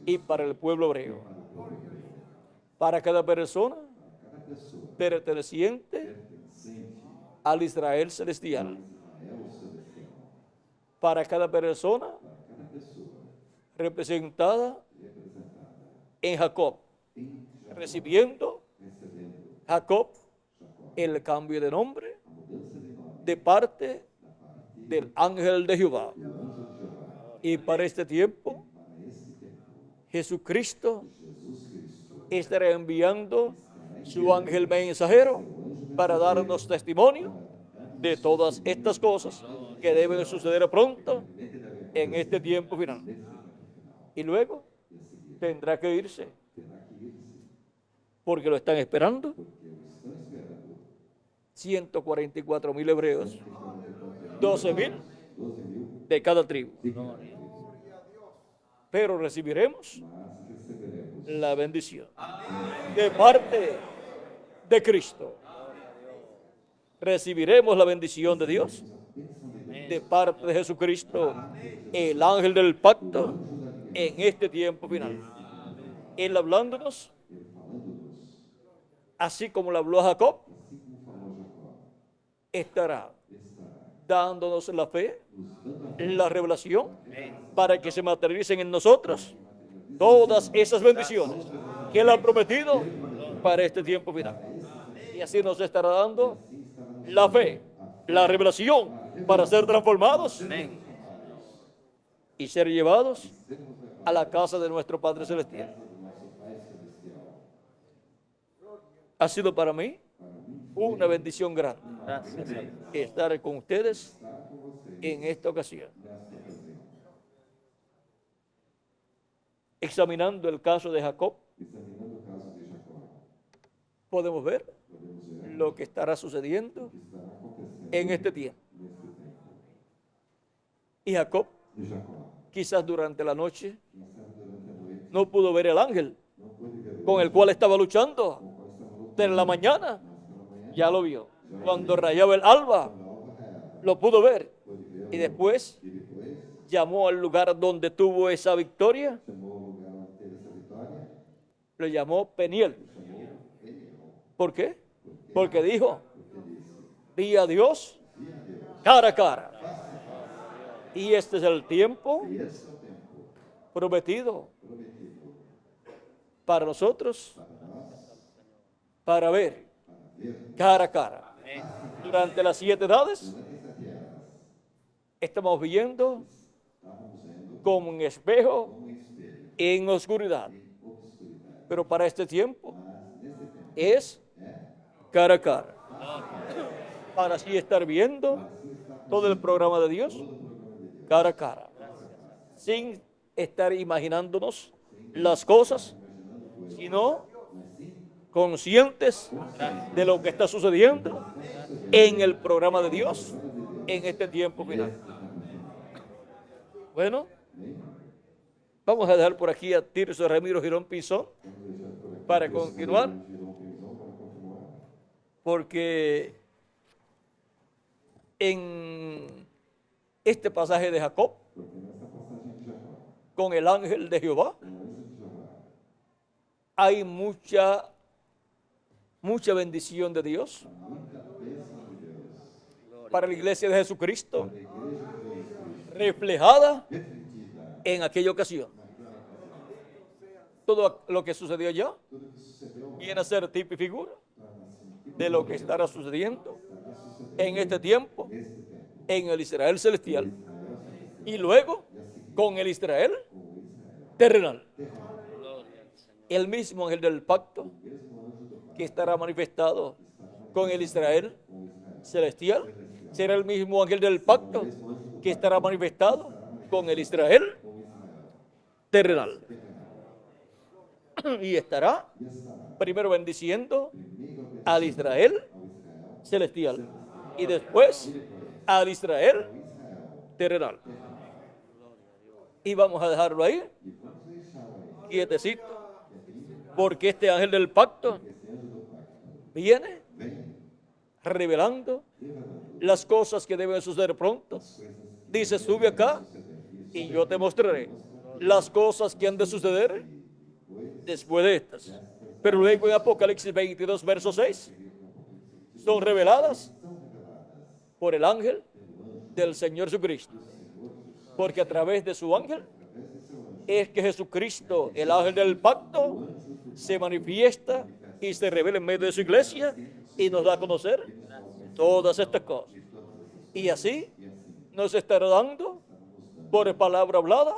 y para el pueblo hebreo. Para cada persona perteneciente al Israel celestial. Para cada persona representada en Jacob, recibiendo Jacob el cambio de nombre de parte del ángel de Jehová. Y para este tiempo, Jesucristo estará enviando su ángel mensajero para darnos testimonio de todas estas cosas que deben suceder pronto en este tiempo final. Y luego tendrá que irse porque lo están esperando 144,000 hebreos, 12,000 de cada tribu. Pero recibiremos la bendición de parte de Cristo. Recibiremos la bendición de Dios de parte de Jesucristo, el ángel del pacto, en este tiempo final. Él hablándonos, así como le habló a Jacob, estará dándonos la fe, la revelación, para que se materialicen en nosotros todas esas bendiciones que Él ha prometido para este tiempo final. Y así nos estará dando la fe, la revelación, para ser transformados y ser llevados a la casa de nuestro Padre Celestial. Ha sido para mí una bendición grande estar con ustedes en esta ocasión. Examinando el caso de Jacob, podemos ver lo que estará sucediendo en este tiempo. Y Jacob, quizás durante la noche, no pudo ver el ángel con el cual estaba luchando. Pero en la mañana ya lo vio. Cuando rayaba el alba, lo pudo ver. Y después llamó al lugar donde tuvo esa victoria, lo llamó Peniel. ¿Por qué? Porque dijo, vi a Dios cara a cara. Y este es el tiempo prometido para nosotros, para ver cara a cara. Durante las 7 edades estamos viendo como un espejo en oscuridad. Pero para este tiempo es cara a cara. Para así estar viendo todo el programa de Dios cara a cara. Sin estar imaginándonos las cosas, sino conscientes de lo que está sucediendo en el programa de Dios en este tiempo final. Bueno, vamos a dejar por aquí a Tirso Ramiro Girón Pinzón para continuar, porque en este pasaje de Jacob, con el ángel de Jehová, hay mucha bendición de Dios para la iglesia de Jesucristo, reflejada en aquella ocasión. Todo lo que sucedió allá viene a ser tipo y figura de lo que estará sucediendo en este tiempo en el Israel celestial y luego con el Israel terrenal. El mismo ángel del pacto que estará manifestado con el Israel celestial será el mismo ángel del pacto que estará manifestado con el Israel terrenal. Y estará primero bendiciendo al Israel celestial y después al Israel terrenal. Y vamos a dejarlo ahí, quietecito, porque este ángel del pacto viene revelando las cosas que deben suceder pronto. Dice, sube acá y yo te mostraré las cosas que han de suceder después de estas. Pero luego en Apocalipsis 22, verso 6, son reveladas por el ángel del Señor Jesucristo. Porque a través de su ángel es que Jesucristo, el ángel del pacto, se manifiesta y se revela en medio de su iglesia y nos da a conocer todas estas cosas. Y así nos estará dando por palabra hablada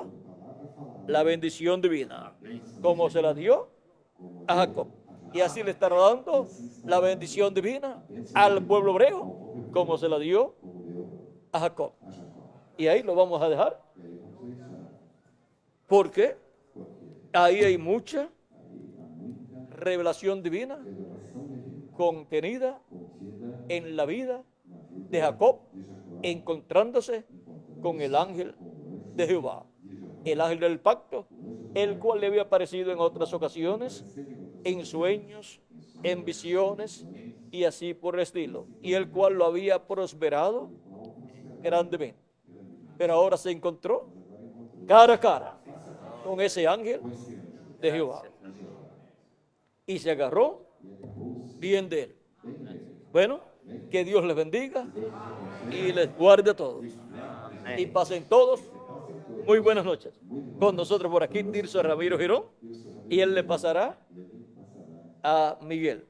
la bendición divina, como se la dio a Jacob. Y así le estará dando la bendición divina al pueblo hebreo, como se la dio a Jacob. Y ahí lo vamos a dejar, porque ahí hay mucha revelación divina contenida en la vida de Jacob, encontrándose con el ángel de Jehová. el ángel del pacto, el cual le había aparecido en otras ocasiones, en sueños, en visiones y así por el estilo, y el cual lo había prosperado grandemente. Pero ahora se encontró cara a cara con ese ángel de Jehová y se agarró bien de él. Bueno, que Dios les bendiga y les guarde a todos. Y pasen todos muy buenas noches. Con nosotros por aquí Tirso Ramiro Girón, y él le pasará a Miguel.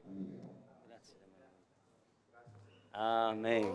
Amén.